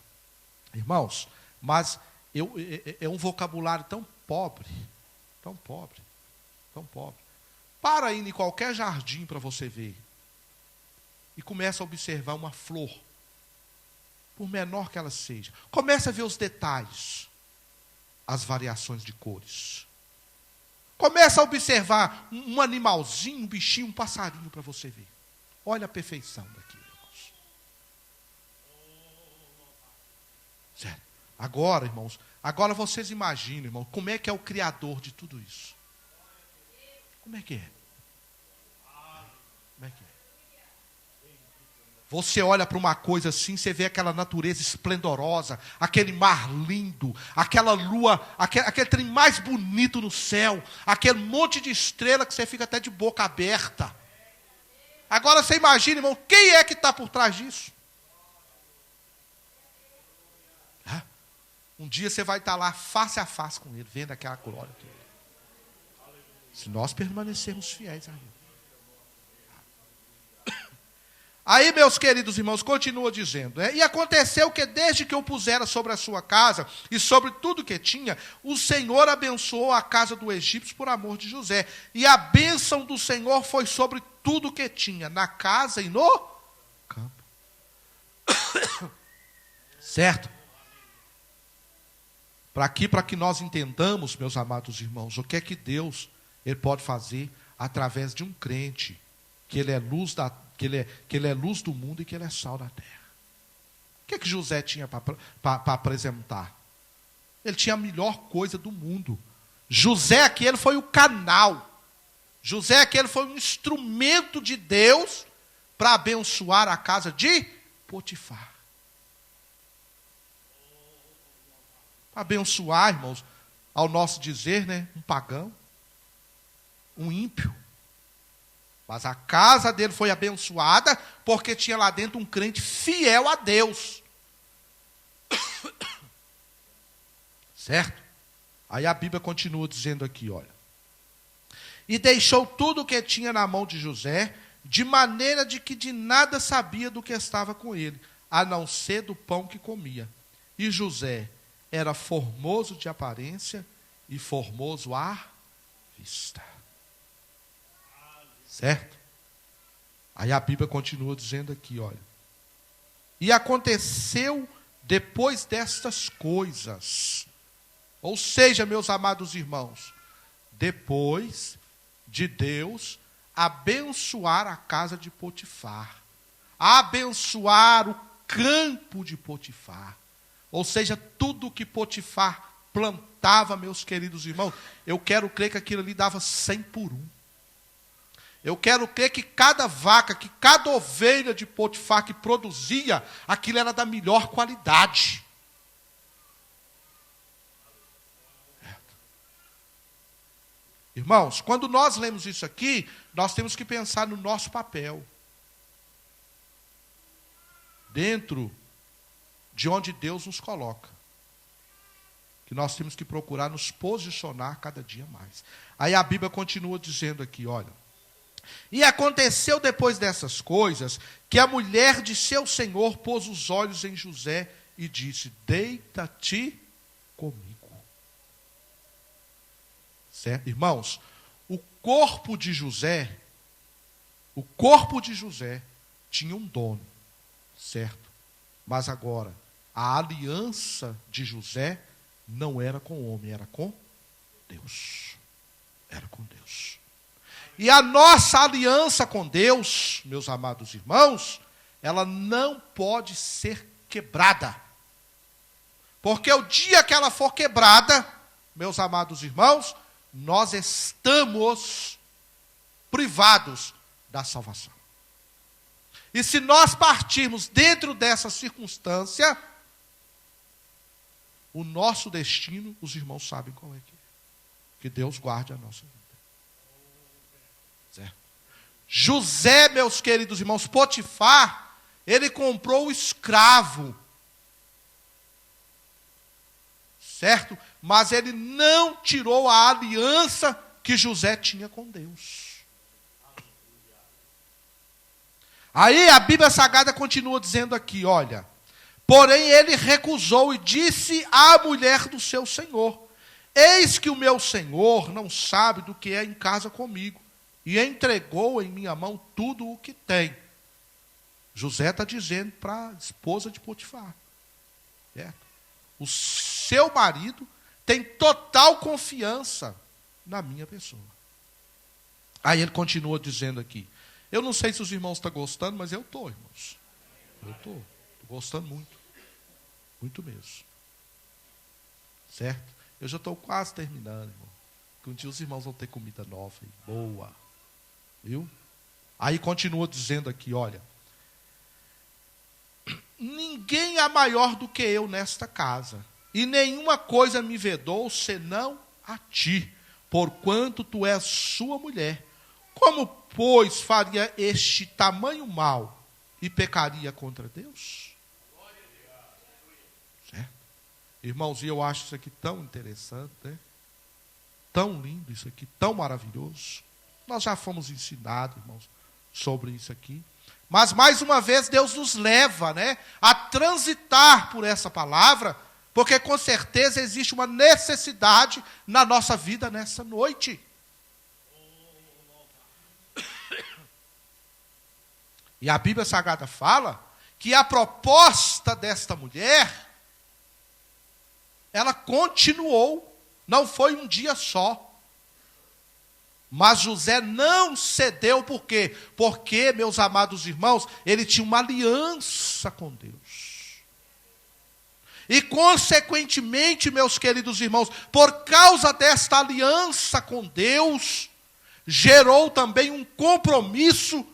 Irmãos, mas é um vocabulário tão pobre. Para aí em qualquer jardim para você ver. E começa a observar uma flor. Por menor que ela seja. Começa a ver os detalhes. As variações de cores. Começa a observar um animalzinho, um bichinho, um passarinho para você ver. Olha a perfeição daquilo, irmãos. Certo? Agora, irmãos, agora vocês imaginam, irmão, como é que é o Criador de tudo isso? Como é que é? Como é que é? Você olha para uma coisa assim, você vê aquela natureza esplendorosa, aquele mar lindo, aquela lua, aquele trem mais bonito no céu, aquele monte de estrela que você fica até de boca aberta. Agora você imagina, irmão, quem é que está por trás disso? Um dia você vai estar lá face a face com ele, vendo aquela glória dele. Se nós permanecermos fiéis a ele. Aí, meus queridos irmãos, continua dizendo, e aconteceu que desde que eu pusera sobre a sua casa e sobre tudo que tinha, o Senhor abençoou a casa do egípcio por amor de José. E a bênção do Senhor foi sobre tudo que tinha, na casa e no campo. Certo? Para que nós entendamos, meus amados irmãos, o que é que Deus ele pode fazer através de um crente, que ele é luz que ele é luz do mundo e que ele é sal da terra. O que é que José tinha para apresentar? Ele tinha a melhor coisa do mundo. José aquele foi o canal. José aquele foi um instrumento de Deus para abençoar a casa de Potifar. Abençoar, irmãos, ao nosso dizer, né, um pagão, um ímpio. Mas a casa dele foi abençoada porque tinha lá dentro um crente fiel a Deus. Certo? Aí a Bíblia continua dizendo aqui, olha. E deixou tudo o que tinha na mão de José, de maneira de que de nada sabia do que estava com ele, a não ser do pão que comia. E José era formoso de aparência e formoso à vista. Certo? Aí a Bíblia continua dizendo aqui, olha. E aconteceu depois destas coisas. Ou seja, meus amados irmãos, depois de Deus abençoar a casa de Potifar, abençoar o campo de Potifar, ou seja, tudo que Potifar plantava, meus queridos irmãos, eu quero crer que aquilo ali dava 100 por 1. Eu quero crer que cada vaca, que cada ovelha de Potifar que produzia, aquilo era da melhor qualidade. Irmãos, quando nós lemos isso aqui, nós temos que pensar no nosso papel. Dentro de onde Deus nos coloca. Que nós temos que procurar nos posicionar cada dia mais. Aí a Bíblia continua dizendo aqui, olha. E aconteceu depois dessas coisas, que a mulher de seu senhor pôs os olhos em José e disse, deita-te comigo. Certo? Irmãos, o corpo de José tinha um dono, certo? Mas agora, a aliança de José não era com o homem, era com Deus. Era com Deus. E a nossa aliança com Deus, meus amados irmãos, ela não pode ser quebrada. Porque o dia que ela for quebrada, meus amados irmãos, nós estamos privados da salvação. E se nós partirmos dentro dessa circunstância, o nosso destino, os irmãos sabem qual é que é. Que Deus guarde a nossa vida. Certo? José, meus queridos irmãos, Potifar, ele comprou o escravo. Certo? Mas ele não tirou a aliança que José tinha com Deus. Aí a Bíblia Sagrada continua dizendo aqui, olha. Porém ele recusou e disse à mulher do seu senhor, eis que o meu senhor não sabe do que é em casa comigo, e entregou em minha mão tudo o que tem. José está dizendo para a esposa de Potifar. Certo? O seu marido tem total confiança na minha pessoa. Aí ele continua dizendo aqui, eu não sei se os irmãos estão gostando, mas eu estou, irmãos. Eu estou gostando muito. Muito mesmo. Certo? Eu já estou quase terminando, irmão. Que um dia os irmãos vão ter comida nova e boa. Viu? Aí continua dizendo aqui, olha. Ninguém é maior do que eu nesta casa. E nenhuma coisa me vedou, senão a ti. Porquanto tu és sua mulher. Como, pois, faria este tamanho mal e pecaria contra Deus? Certo? Irmãos, e eu acho isso aqui tão interessante, né? Tão lindo isso aqui, tão maravilhoso. Nós já fomos ensinados, irmãos, sobre isso aqui. Mas, mais uma vez, Deus nos leva, né, a transitar por essa palavra, porque com certeza existe uma necessidade na nossa vida nessa noite. E a Bíblia Sagrada fala que a proposta desta mulher, ela continuou, não foi um dia só. Mas José não cedeu, por quê? Porque, meus amados irmãos, ele tinha uma aliança com Deus. E, consequentemente, meus queridos irmãos, por causa desta aliança com Deus, gerou também um compromisso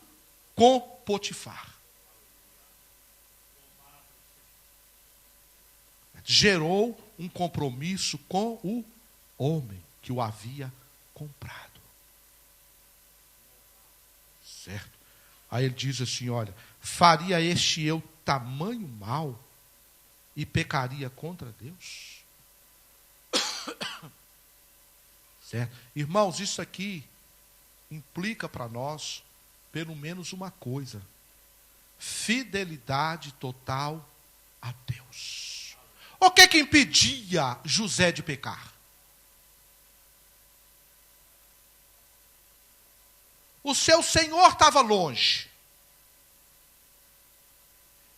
com Potifar. Gerou um compromisso com o homem que o havia comprado. Certo? Aí ele diz assim, olha, faria este eu tamanho mal e pecaria contra Deus? Certo? Irmãos, isso aqui implica para nós pelo menos uma coisa: fidelidade total a Deus. O que impedia José de pecar? O seu senhor estava longe.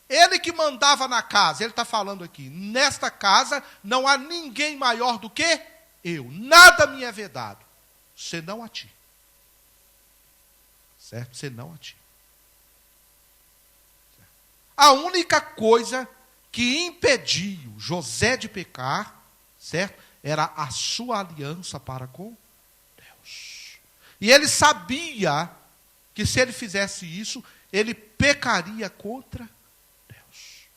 Ele que mandava na casa. Ele está falando aqui, nesta casa não há ninguém maior do que eu. Nada me é vedado, senão a ti. Certo? Senão a ti. Certo? A única coisa que impediu José de pecar, certo? Era a sua aliança para com Deus. E ele sabia que se ele fizesse isso, ele pecaria contra Deus.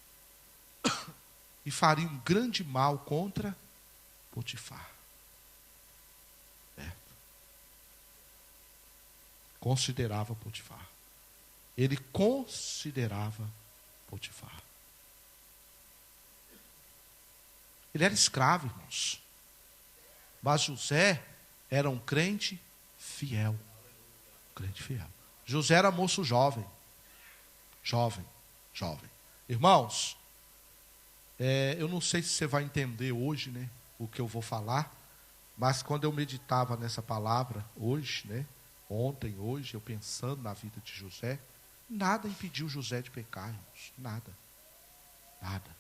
E faria um grande mal contra Potifar. Certo? Considerava Potifar. Ele considerava Potifar. Ele era escravo, irmãos. Mas José era um crente fiel. Crente fiel. José era moço jovem. Jovem. Irmãos, eu não sei se você vai entender hoje, né, o que eu vou falar, mas quando eu meditava nessa palavra hoje, né, ontem, hoje, eu pensando na vida de José, nada impediu José de pecar, irmãos. Nada.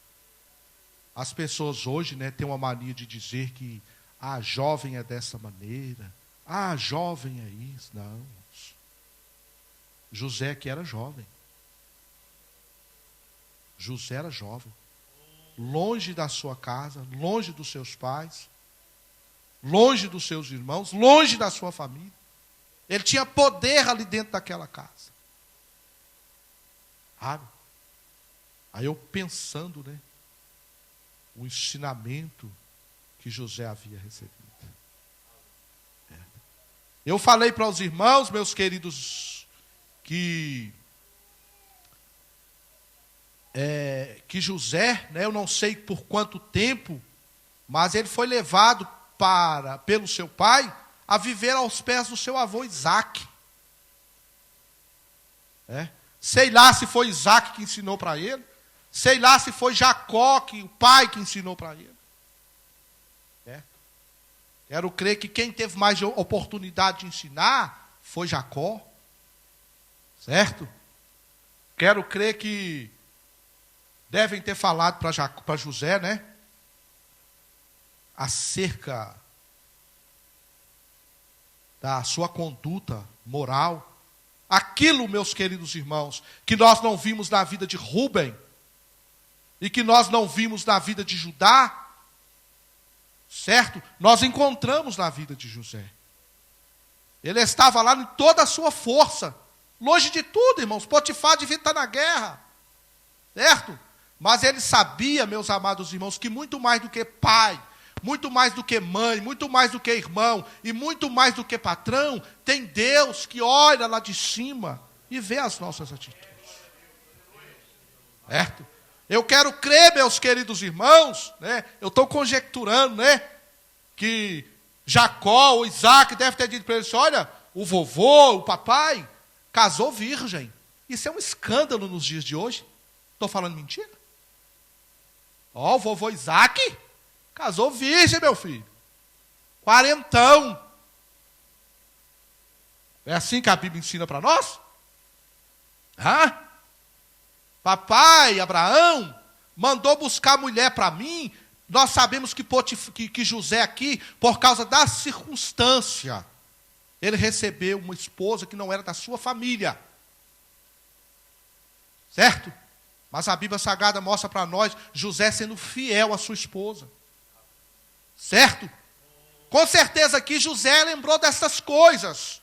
As pessoas hoje, né, têm uma mania de dizer que jovem é dessa maneira, jovem é isso. Não, irmãos. José que era jovem. José era jovem. Longe da sua casa, longe dos seus pais, longe dos seus irmãos, longe da sua família. Ele tinha poder ali dentro daquela casa. Aí eu pensando, né, o ensinamento que José havia recebido. Eu falei para os irmãos, meus queridos, que José, né, eu não sei por quanto tempo, mas ele foi levado pelo seu pai a viver aos pés do seu avô Isaac. Sei lá se foi Isaac que ensinou para ele, sei lá se foi Jacó, o pai, que ensinou para ele. Quero crer que quem teve mais oportunidade de ensinar foi Jacó. Certo? Quero crer que devem ter falado para José, né? Acerca da sua conduta moral. Aquilo, meus queridos irmãos, que nós não vimos na vida de Rúben, e que nós não vimos na vida de Judá, certo? Nós encontramos na vida de José. Ele estava lá em toda a sua força, longe de tudo, irmãos. Potifar devia estar na guerra, certo? Mas ele sabia, meus amados irmãos, que muito mais do que pai, muito mais do que mãe, muito mais do que irmão e muito mais do que patrão, tem Deus que olha lá de cima e vê as nossas atitudes. Certo? Eu quero crer, meus queridos irmãos, né? Eu estou conjecturando, né? Que Jacó, o Isaac, deve ter dito para ele assim, olha, o vovô, o papai, casou virgem. Isso é um escândalo nos dias de hoje. Estou falando mentira? Ó, o vovô Isaac casou virgem, meu filho. Quarentão. É assim que a Bíblia ensina para nós? Papai, Abraão, mandou buscar mulher para mim. Nós sabemos que José aqui, por causa da circunstância, ele recebeu uma esposa que não era da sua família. Certo? Mas a Bíblia Sagrada mostra para nós José sendo fiel à sua esposa. Certo? Com certeza aqui José lembrou dessas coisas.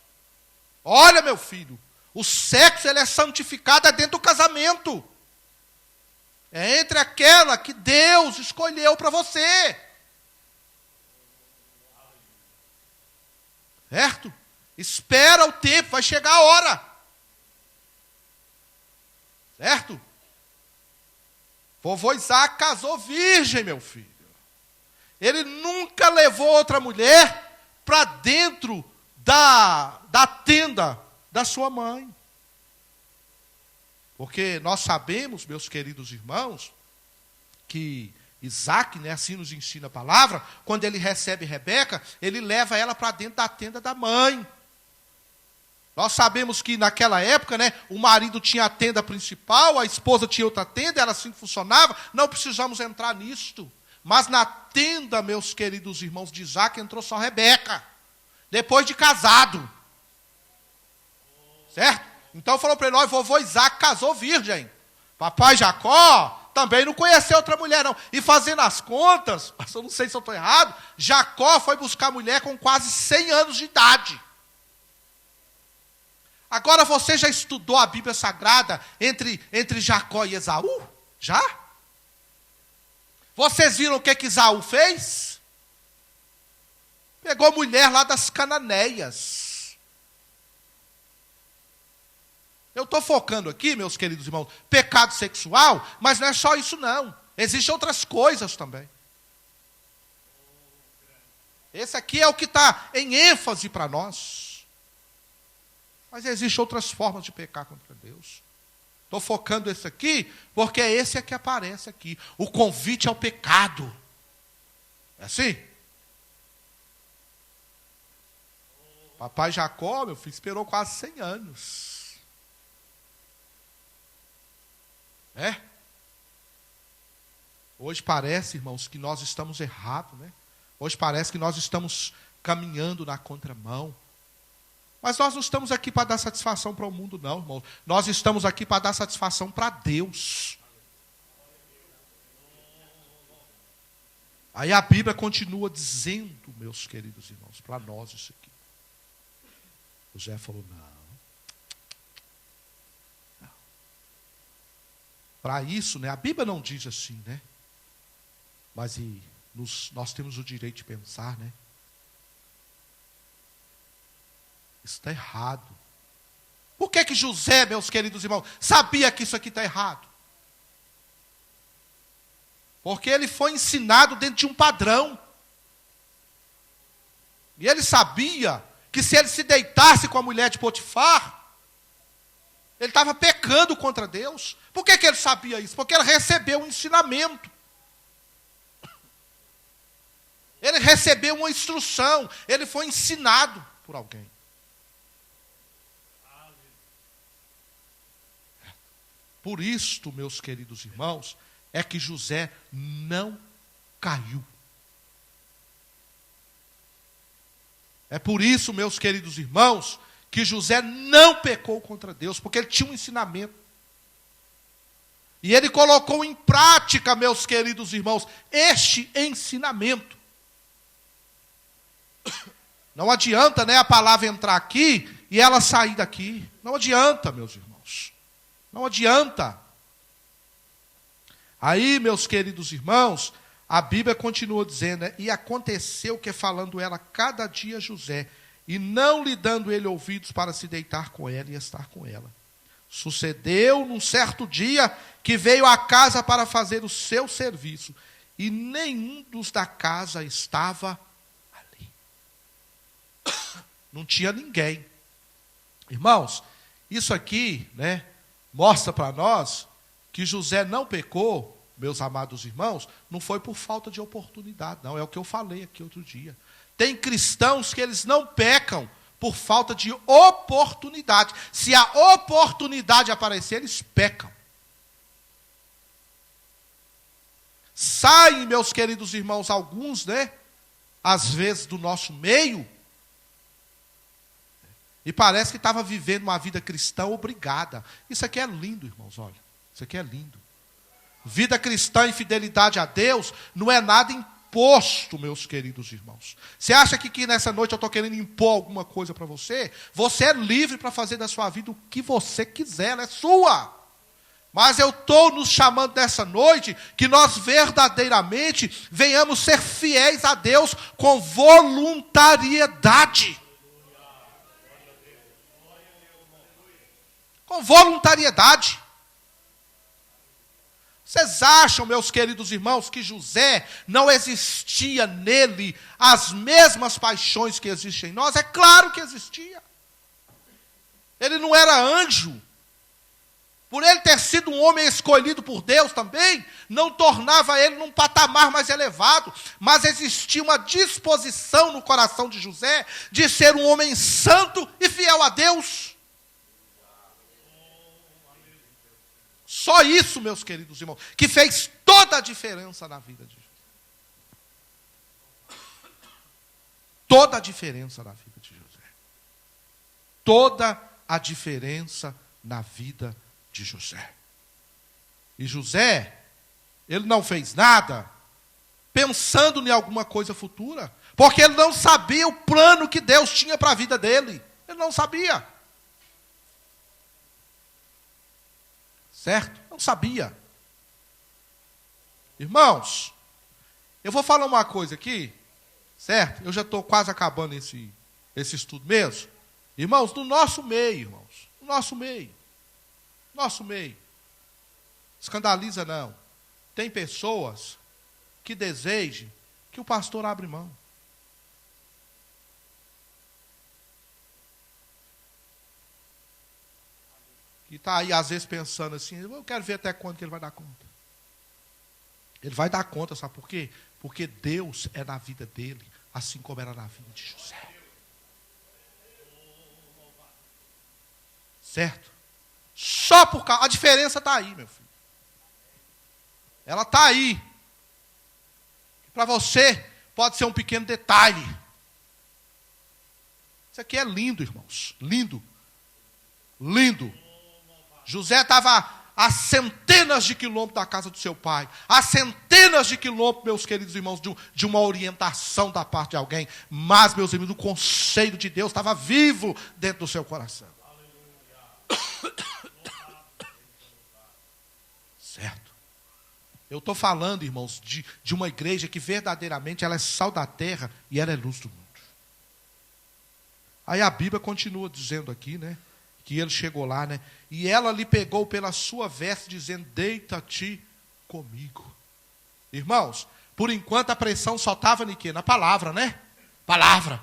Olha, meu filho, o sexo ele é santificado dentro do casamento. É entre aquela que Deus escolheu para você. Certo? Espera o tempo, vai chegar a hora. Certo? Vovô Isaac casou virgem, meu filho. Ele nunca levou outra mulher para dentro da tenda da sua mãe. Porque nós sabemos, meus queridos irmãos, que Isaac, né, assim nos ensina a palavra, quando ele recebe Rebeca, ele leva ela para dentro da tenda da mãe. Nós sabemos que naquela época, né, o marido tinha a tenda principal, a esposa tinha outra tenda, ela assim funcionava, não precisamos entrar nisto. Mas na tenda, meus queridos irmãos, de Isaac entrou só Rebeca, depois de casado. Certo? Então falou para ele, ó, vovô Isaac casou virgem. Papai Jacó também não conheceu outra mulher, não. E fazendo as contas, eu não sei se eu estou errado, Jacó foi buscar mulher com quase 100 anos de idade. Agora você já estudou a Bíblia Sagrada entre Jacó e Esaú? Já? Vocês viram o que Esaú fez? Pegou mulher lá das Cananeias. Eu estou focando aqui, meus queridos irmãos, pecado sexual, mas não é só isso não. Existem outras coisas também. Esse aqui é o que está em ênfase para nós. Mas existem outras formas de pecar contra Deus. Estou focando esse aqui, porque é esse que aparece aqui. O convite ao pecado. É assim? Papai Jacó, meu filho, esperou quase 100 anos. É? Hoje parece, irmãos, que nós estamos errados, né? Hoje parece que nós estamos caminhando na contramão. Mas nós não estamos aqui para dar satisfação para o mundo, não, irmão. Nós estamos aqui para dar satisfação para Deus. Aí a Bíblia continua dizendo, meus queridos irmãos, para nós isso aqui. José falou, não. Para isso, né, a Bíblia não diz assim, né? Mas nós temos o direito de pensar, né? Isso está errado. Por que José, meus queridos irmãos, sabia que isso aqui está errado? Porque ele foi ensinado dentro de um padrão. E ele sabia que se ele se deitasse com a mulher de Potifar, ele estava pecando contra Deus. Por que ele sabia isso? Porque ele recebeu um ensinamento. Ele recebeu uma instrução. Ele foi ensinado por alguém. Por isto, meus queridos irmãos, é que José não caiu. É por isso, meus queridos irmãos, que José não pecou contra Deus, porque ele tinha um ensinamento. E ele colocou em prática, meus queridos irmãos, este ensinamento. Não adianta, né, a palavra entrar aqui e ela sair daqui. Não adianta, meus irmãos. Não adianta. Aí, meus queridos irmãos, a Bíblia continua dizendo, né, e aconteceu que falando ela cada dia a José, e não lhe dando ele ouvidos para se deitar com ela e estar com ela. Sucedeu num certo dia que veio à casa para fazer o seu serviço, e nenhum dos da casa estava ali. Não tinha ninguém. Irmãos, isso aqui, né, mostra para nós que José não pecou, meus amados irmãos, não foi por falta de oportunidade, não, é o que eu falei aqui outro dia. Tem cristãos que eles não pecam por falta de oportunidade. Se a oportunidade aparecer, eles pecam. Saem, meus queridos irmãos, alguns, né, às vezes do nosso meio, e parece que estava vivendo uma vida cristã obrigada. Isso aqui é lindo, irmãos, olha. Isso aqui é lindo. Vida cristã e fidelidade a Deus não é nada imposto, meus queridos irmãos. Você acha que nessa noite eu estou querendo impor alguma coisa para você? Você é livre para fazer da sua vida o que você quiser, ela é sua. Mas eu estou nos chamando nessa noite que nós verdadeiramente venhamos ser fiéis a Deus com voluntariedade. Com voluntariedade. Vocês acham, meus queridos irmãos, que José não existia nele as mesmas paixões que existem em nós? É claro que existia. Ele não era anjo. Por ele ter sido um homem escolhido por Deus também, não tornava ele num patamar mais elevado, mas existia uma disposição no coração de José de ser um homem santo e fiel a Deus. Só isso, meus queridos irmãos, que fez toda a diferença na vida de José. Toda a diferença na vida de José. Toda a diferença na vida de José. E José, ele não fez nada pensando em alguma coisa futura, porque ele não sabia o plano que Deus tinha para a vida dele. Ele não sabia. Certo? Não sabia. Irmãos, eu vou falar uma coisa aqui, certo? Eu já estou quase acabando esse estudo mesmo. Irmãos, no nosso meio, irmãos, no nosso meio, escandaliza não. Tem pessoas que desejam que o pastor abra mão. E está aí, às vezes, pensando assim, eu quero ver até quando que ele vai dar conta. Ele vai dar conta, sabe por quê? Porque Deus é na vida dele, assim como era na vida de José. Certo? Só por causa, a diferença está aí, meu filho. Ela está aí. Para você, pode ser um pequeno detalhe. Isso aqui é lindo, irmãos. Lindo. Lindo. José estava a centenas de quilômetros da casa do seu pai, a centenas de quilômetros, meus queridos irmãos, de uma orientação da parte de alguém, mas, meus irmãos, o conselho de Deus estava vivo dentro do seu coração. Certo? Eu estou falando, irmãos, de uma igreja que verdadeiramente ela é sal da terra e ela é luz do mundo. Aí a Bíblia continua dizendo aqui, né? Que ele chegou lá, né? E ela lhe pegou pela sua veste, dizendo, deita-te comigo. Irmãos, por enquanto a pressão só estava em quê? Na palavra, né? Palavra.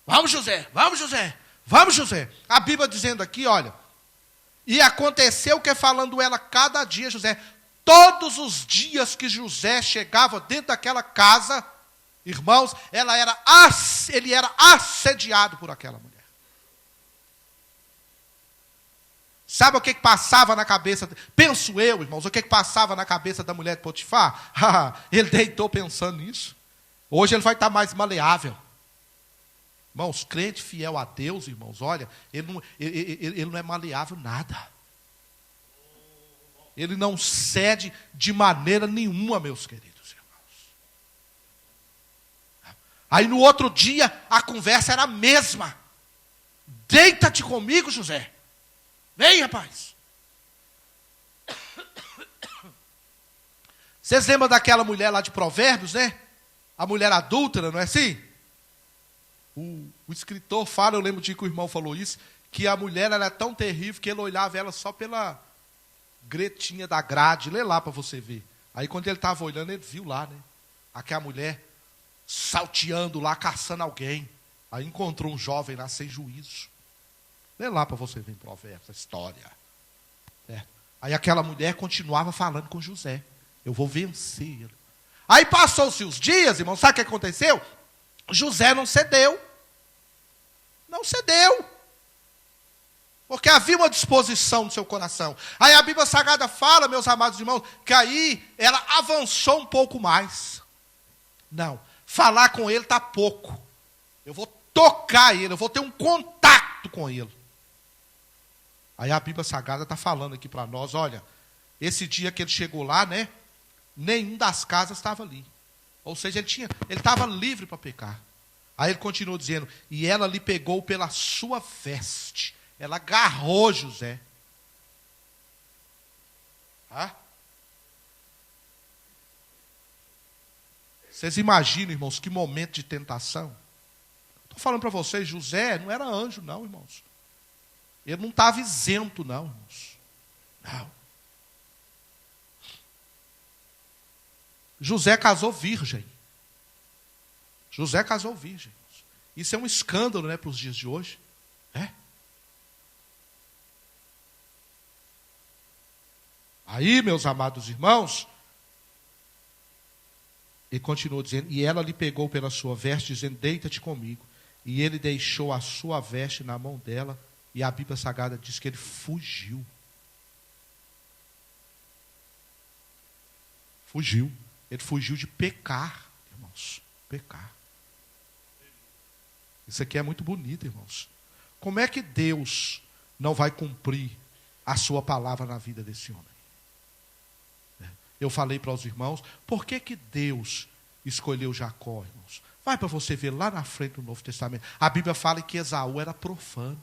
Vamos, José, vamos, José, vamos, José. A Bíblia dizendo aqui, olha. E aconteceu que falando ela cada dia, José, todos os dias que José chegava dentro daquela casa, irmãos, ele era assediado por aquela mulher. Sabe o que passava na cabeça? Penso eu, irmãos, o que passava na cabeça da mulher de Potifar? Ele deitou pensando nisso. Hoje ele vai estar mais maleável. Irmãos, crente fiel a Deus, irmãos, olha, ele não é maleável nada. Ele não cede de maneira nenhuma, meus queridos irmãos. Aí no outro dia, a conversa era a mesma. Deita-te comigo, José. Vem, rapaz. Vocês lembram daquela mulher lá de Provérbios, né? A mulher adúltera, não é assim? O escritor fala, eu lembro de que o irmão falou isso, que a mulher era tão terrível que ele olhava ela só pela gretinha da grade. Lê lá para você ver. Aí quando ele estava olhando, ele viu lá, né? Aquela mulher salteando lá, caçando alguém. Aí encontrou um jovem lá sem juízo. Lê lá para você ver em Provérbios, a história. Aí aquela mulher continuava falando com José. Eu vou vencer ele. Aí passou-se os dias, irmão, sabe o que aconteceu? José não cedeu. Não cedeu. Porque havia uma disposição no seu coração. Aí a Bíblia Sagrada fala, meus amados irmãos, que aí ela avançou um pouco mais. Não, falar com ele está pouco. Eu vou tocar ele, eu vou ter um contato com ele. Aí a Bíblia Sagrada está falando aqui para nós, olha, esse dia que ele chegou lá, né? Nenhum das casas estava ali. Ou seja, ele estava livre para pecar. Aí ele continuou dizendo, e ela lhe pegou pela sua veste. Ela agarrou José. Vocês imaginam, irmãos, que momento de tentação? Estou falando para vocês, José não era anjo, não, irmãos. Ele não estava isento, não, irmãos. Não. José casou virgem. José casou virgem. Isso é um escândalo, né, para os dias de hoje. Aí, meus amados irmãos, ele continuou dizendo, e ela lhe pegou pela sua veste, dizendo, deita-te comigo. E ele deixou a sua veste na mão dela, e a Bíblia Sagrada diz que ele fugiu. Fugiu. Ele fugiu de pecar, irmãos. Pecar. Isso aqui é muito bonito, irmãos. Como é que Deus não vai cumprir a sua palavra na vida desse homem? Eu falei para os irmãos, por que Deus escolheu Jacó, irmãos? Vai para você ver lá na frente do Novo Testamento. A Bíblia fala que Esaú era profano.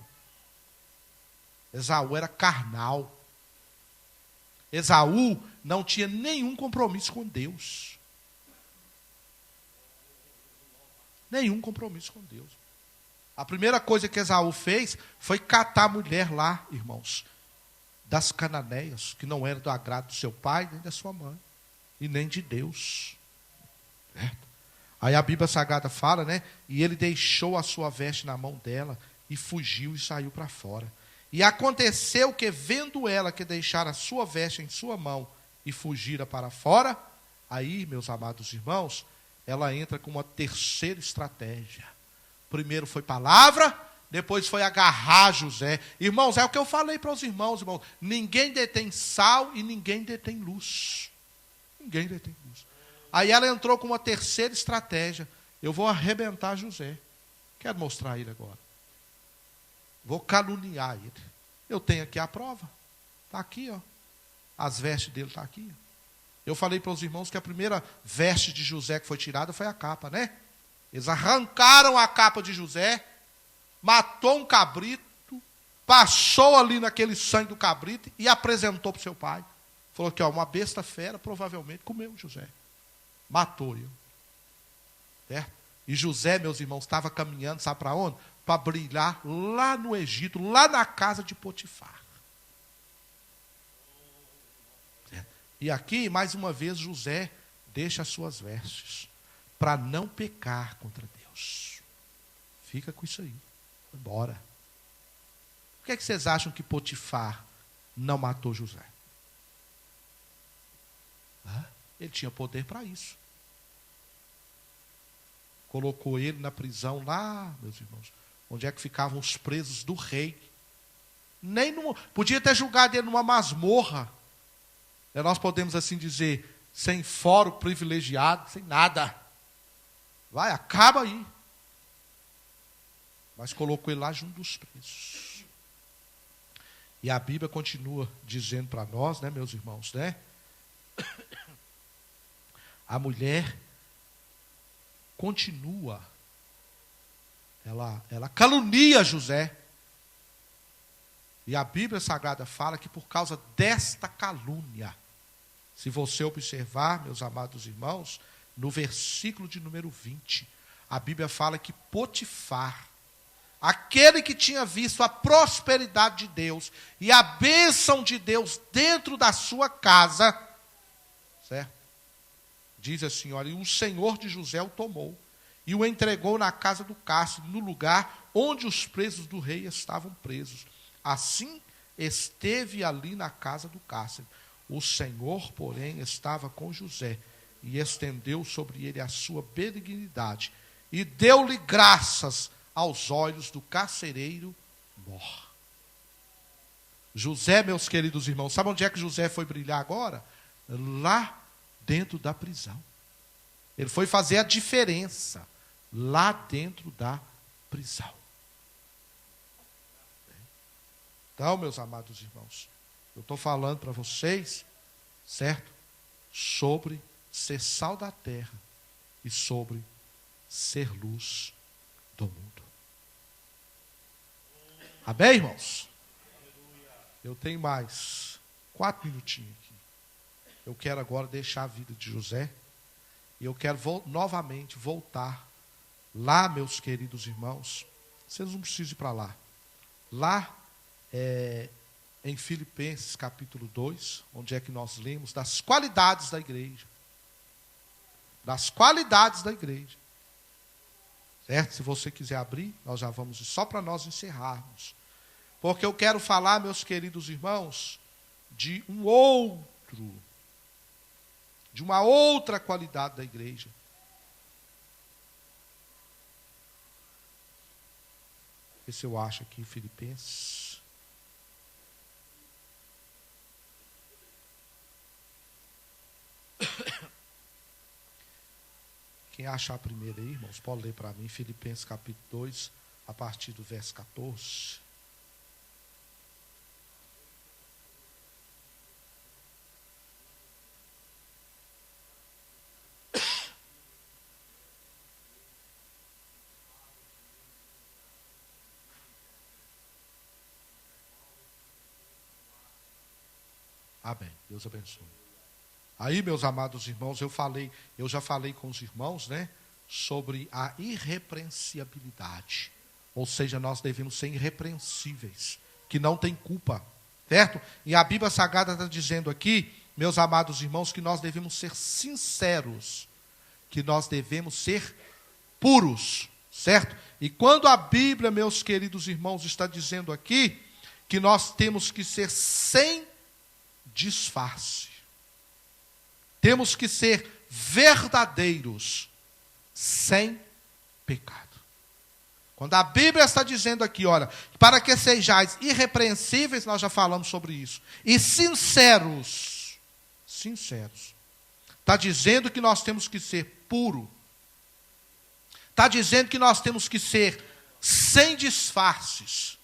Esaú era carnal. Esaú não tinha nenhum compromisso com Deus. Nenhum compromisso com Deus. A primeira coisa que Esaú fez foi catar a mulher lá, irmãos, das cananeias, que não era do agrado do seu pai, nem da sua mãe, e nem de Deus. Certo? Aí a Bíblia Sagrada fala, né? E ele deixou a sua veste na mão dela, e fugiu e saiu para fora. E aconteceu que, vendo ela que deixara a sua veste em sua mão, e fugira para fora, aí, meus amados irmãos, ela entra com uma terceira estratégia. Primeiro foi palavra, depois foi agarrar José. Irmãos, é o que eu falei para os irmãos, irmãos. Ninguém detém sal e ninguém detém luz. Ninguém detém luz. Aí ela entrou com uma terceira estratégia. Eu vou arrebentar José. Quero mostrar ele agora. Vou caluniar ele. Eu tenho aqui a prova. Está aqui, ó. As vestes dele estão aqui. Eu falei para os irmãos que a primeira veste de José que foi tirada foi a capa, né? Eles arrancaram a capa de José, matou um cabrito, passou ali naquele sangue do cabrito e apresentou para o seu pai. Falou que uma besta fera provavelmente comeu José. Matou ele. Certo? E José, meus irmãos, estava caminhando, sabe para onde? Para brilhar lá no Egito, lá na casa de Potifar. Certo? E aqui, mais uma vez, José deixa as suas vestes para não pecar contra Deus. Fica com isso aí. Bora. Por que é que vocês acham que Potifar não matou José? Ele tinha poder para isso. Colocou ele na prisão lá, meus irmãos, onde é que ficavam os presos do rei. Podia ter julgado ele numa masmorra. Nós podemos assim dizer, sem fórum privilegiado, sem nada. Vai, acaba aí. mas colocou ele lá junto dos presos. E a Bíblia continua dizendo para nós, né, meus irmãos, né? A mulher continua, ela calunia José. E a Bíblia Sagrada fala que por causa desta calúnia, se você observar, meus amados irmãos, no versículo de número 20, a Bíblia fala que Potifar, aquele que tinha visto a prosperidade de Deus e a bênção de Deus dentro da sua casa, certo? Diz assim, olha, e o Senhor de José o tomou e o entregou na casa do cárcere, no lugar onde os presos do rei estavam presos. Assim, esteve ali na casa do cárcere. O Senhor, porém, estava com José e estendeu sobre ele a sua benignidade e deu-lhe graças aos olhos do carcereiro mor. José, meus queridos irmãos, sabe onde é que José foi brilhar agora? Lá dentro da prisão. Ele foi fazer a diferença lá dentro da prisão. Então, meus amados irmãos, eu estou falando para vocês, certo? Sobre ser sal da terra e sobre ser luz do mundo. Amém, irmãos? Eu tenho mais 4 minutinhos aqui. Eu quero agora deixar a vida de José. E eu quero novamente voltar lá, meus queridos irmãos. Vocês não precisam ir para lá. Lá, em Filipenses capítulo 2, onde é que nós lemos das qualidades da igreja. Das qualidades da igreja. Certo? Se você quiser abrir, nós já vamos, só para nós encerrarmos. Porque eu quero falar, meus queridos irmãos, de uma outra qualidade da igreja. Esse eu acho aqui em Filipenses. Quem achar primeiro aí, irmãos, pode ler para mim, Filipenses capítulo 2, a partir do verso 14. Amém. Deus abençoe. Aí, meus amados irmãos, eu já falei com os irmãos, né, sobre a irrepreensibilidade. Ou seja, nós devemos ser irrepreensíveis, que não tem culpa, certo? E a Bíblia Sagrada está dizendo aqui, meus amados irmãos, que nós devemos ser sinceros, que nós devemos ser puros, certo? E quando a Bíblia, meus queridos irmãos, está dizendo aqui que nós temos que ser sem disfarce. Temos que ser verdadeiros, sem pecado. Quando a Bíblia está dizendo aqui, olha, para que sejais irrepreensíveis, nós já falamos sobre isso, e sinceros, está dizendo que nós temos que ser puro, está dizendo que nós temos que ser sem disfarces,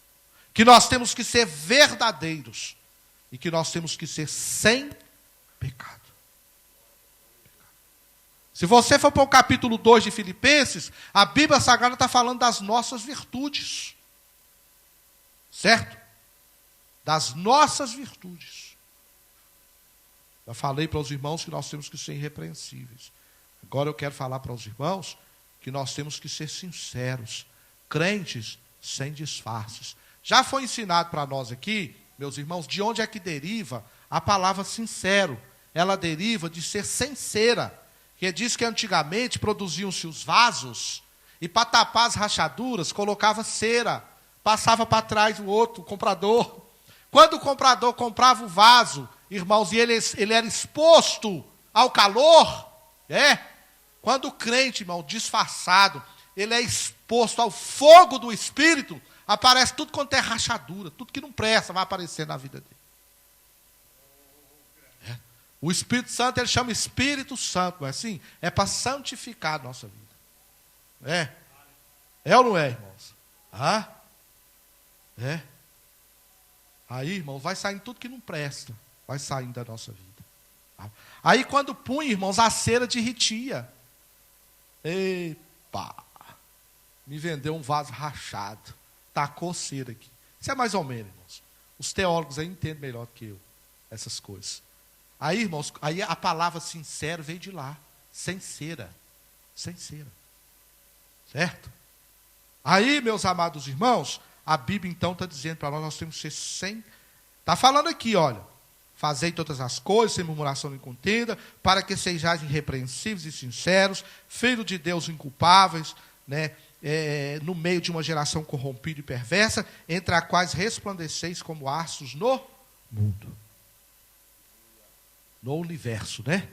que nós temos que ser verdadeiros, e que nós temos que ser sem pecado. Se você for para o capítulo 2 de Filipenses, a Bíblia Sagrada está falando das nossas virtudes. Certo? Das nossas virtudes. Já falei para os irmãos que nós temos que ser irrepreensíveis. Agora eu quero falar para os irmãos que nós temos que ser sinceros, crentes sem disfarces. Já foi ensinado para nós aqui, meus irmãos, de onde é que deriva a palavra sincero. Ela deriva de ser sem cera. Que diz que antigamente produziam-se os vasos e para tapar as rachaduras colocava cera, passava para trás o outro, o comprador. Quando o comprador comprava o vaso, irmãos, e ele era exposto ao calor, quando o crente, irmão, disfarçado, ele é exposto ao fogo do Espírito, aparece tudo quanto é rachadura, tudo que não presta vai aparecer na vida dele. O Espírito Santo, ele chama Espírito Santo, não é assim? É para santificar a nossa vida. É ou não é, irmãos? Ah? É? Aí, irmão, vai saindo tudo que não presta. Vai saindo da nossa vida. Aí quando punha, irmãos, a cera de ritia. Epa! Me vendeu um vaso rachado. Tacou cera aqui. Isso é mais ou menos, irmãos. Os teólogos aí entendem melhor que eu essas coisas. Aí, irmãos, aí a palavra sincero veio de lá. Sem cera. Sem cera. Certo? Aí, meus amados irmãos, a Bíblia então está dizendo para nós temos que ser sem. Está falando aqui, olha. Fazei todas as coisas, sem murmuração nem contenda, para que sejais irrepreensíveis e sinceros, filhos de Deus inculpáveis, né, no meio de uma geração corrompida e perversa, entre a quais resplandeceis como astros no mundo. No universo, né?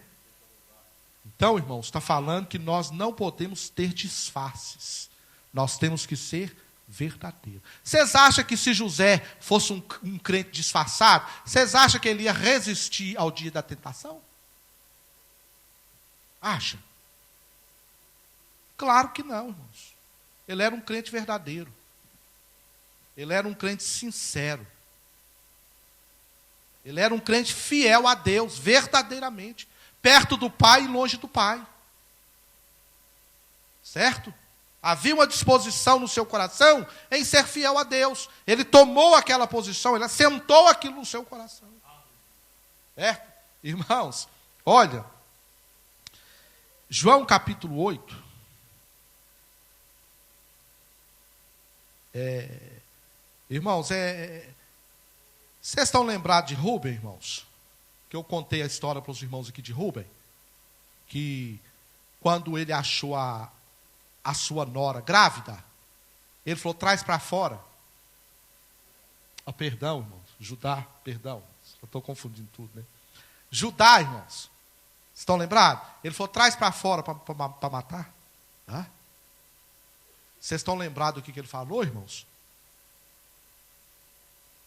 Então, irmãos, está falando que nós não podemos ter disfarces. Nós temos que ser verdadeiro. Vocês acham que se José fosse um crente disfarçado, vocês acham que ele ia resistir ao dia da tentação? Acha? Claro que não, irmãos. Ele era um crente verdadeiro. Ele era um crente sincero. Ele era um crente fiel a Deus, verdadeiramente. Perto do Pai e longe do Pai. Certo? Havia uma disposição no seu coração em ser fiel a Deus. Ele tomou aquela posição, ele assentou aquilo no seu coração. Certo? Irmãos, olha, João capítulo 8. Irmãos, vocês estão lembrados de Rubem, irmãos? Que eu contei a história para os irmãos aqui de Rubem. Que quando ele achou a sua nora grávida, ele falou, traz para fora. Perdão, irmãos. Judá, perdão. Eu estou confundindo tudo, né? Judá, irmãos. Estão lembrados? Ele falou, traz para fora para matar. Hã? Vocês estão lembrados do que ele falou, irmãos?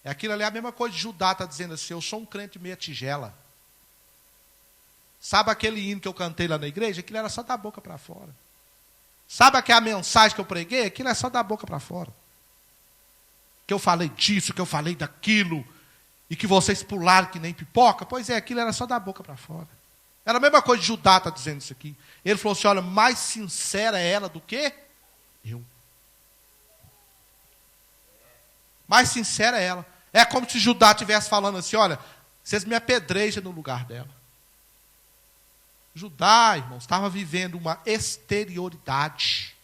Aquilo ali é a mesma coisa de Judá está dizendo assim, eu sou um crente meia tigela. Sabe aquele hino que eu cantei lá na igreja? Aquilo era só da boca para fora. Sabe aquela mensagem que eu preguei? Aquilo é só da boca para fora. Que eu falei disso, que eu falei daquilo, e que vocês pularam que nem pipoca. Pois é, aquilo era só da boca para fora. Era a mesma coisa de Judá está dizendo isso aqui. Ele falou assim, olha, mais sincera é ela do que eu. Mais sincera é ela. É como se Judá estivesse falando assim, olha, vocês me apedrejam no lugar dela. Judá, irmãos, estava vivendo uma exterioridade.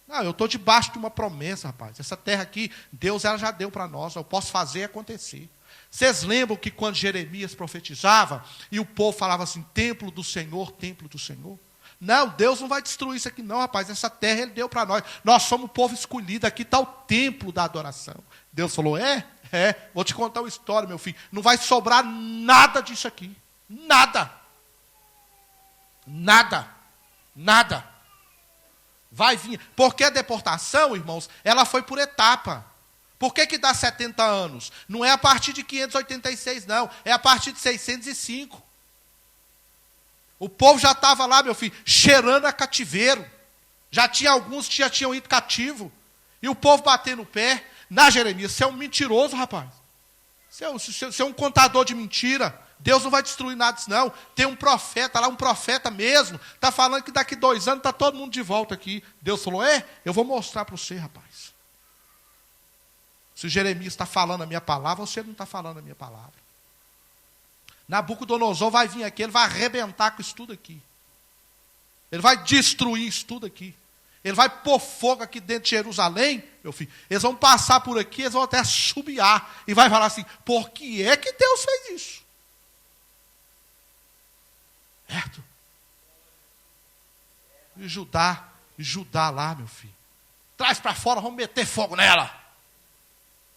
Não, eu estou debaixo de uma promessa, rapaz. Essa terra aqui, Deus ela já deu para nós, eu posso fazer acontecer. Vocês lembram que quando Jeremias profetizava, e o povo falava assim, templo do Senhor, templo do Senhor? Não, Deus não vai destruir isso aqui não, rapaz. Essa terra Ele deu para nós. Nós somos o povo escolhido. Aqui está o templo da adoração. Deus falou, vou te contar uma história, meu filho. Não vai sobrar nada disso aqui. Nada. Nada. Nada. Vai vir. Porque a deportação, irmãos, ela foi por etapa. Por que dá 70 anos? Não é a partir de 586, não. É a partir de 605. O povo já estava lá, meu filho, cheirando a cativeiro. Já tinha alguns que já tinham ido cativo. E o povo batendo o pé. Jeremias, você é um mentiroso, rapaz. Você é um contador de mentira. Deus não vai destruir nada disso, não. Tem um profeta lá, um profeta mesmo. Está falando que daqui 2 anos está todo mundo de volta aqui. Deus falou, eu vou mostrar para você, rapaz. Se Jeremias está falando a minha palavra, você não está falando a minha palavra. Nabucodonosor vai vir aqui, ele vai arrebentar com isso tudo aqui. Ele vai destruir isso tudo aqui. Ele vai pôr fogo aqui dentro de Jerusalém, meu filho. Eles vão passar por aqui, eles vão até assobiar. E vai falar assim, por que é que Deus fez isso? Certo? E Judá lá, meu filho. Traz para fora, vamos meter fogo nela.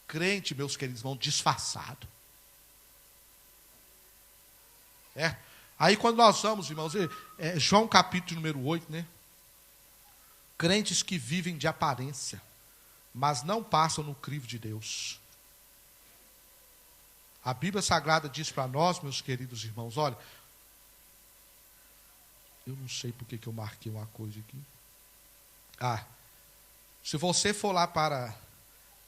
Crente, meus queridos, vão disfarçado. Aí quando nós vamos, irmãos, João capítulo número 8, né? Crentes que vivem de aparência, mas não passam no crivo de Deus. A Bíblia Sagrada diz para nós, meus queridos irmãos, olha, eu não sei porque que eu marquei uma coisa aqui. Se você for lá para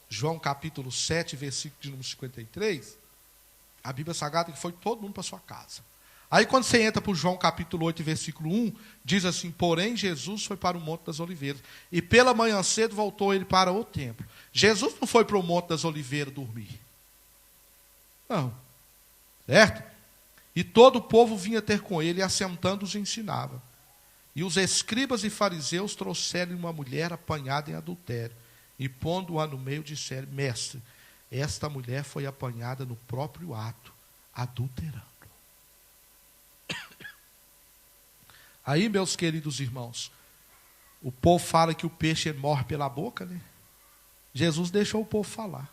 João capítulo 7, versículo de número 53, a Bíblia Sagrada que foi todo mundo para sua casa. Aí quando você entra para o João capítulo 8, versículo 1, diz assim: porém Jesus foi para o Monte das Oliveiras, e pela manhã cedo voltou ele para o templo. Jesus não foi para o Monte das Oliveiras dormir. Não. Certo? E todo o povo vinha ter com ele, e assentando-os ensinava. E os escribas e fariseus trouxeram uma mulher apanhada em adultério, e pondo-a no meio disseram: mestre, esta mulher foi apanhada no próprio ato, adulterando. Aí, meus queridos irmãos, o povo fala que o peixe morre pela boca, né? Jesus deixou o povo falar.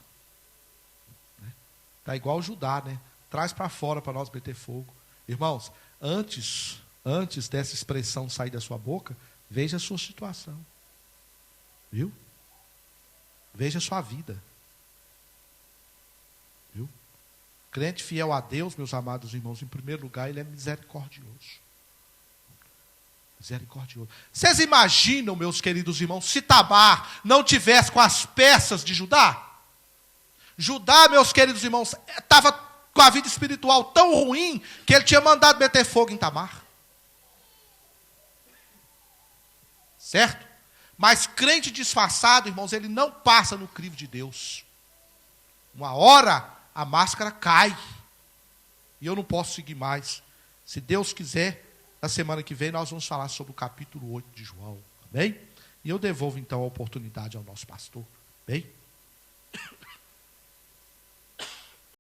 Está igual Judá, né? Traz para fora para nós meter fogo. Irmãos, antes dessa expressão sair da sua boca, veja a sua situação. Viu? Veja a sua vida. Viu? Crente fiel a Deus, meus amados irmãos, em primeiro lugar, ele é misericordioso. Misericordioso. Vocês imaginam, meus queridos irmãos, se Tamar não tivesse com as peças de Judá? Judá, meus queridos irmãos, estava com a vida espiritual tão ruim que ele tinha mandado meter fogo em Tamar. Certo? Mas crente disfarçado, irmãos, ele não passa no crivo de Deus. Uma hora a máscara cai. E eu não posso seguir mais. Se Deus quiser, na semana que vem nós vamos falar sobre o capítulo 8 de João. Bem? E eu devolvo então a oportunidade ao nosso pastor. Bem?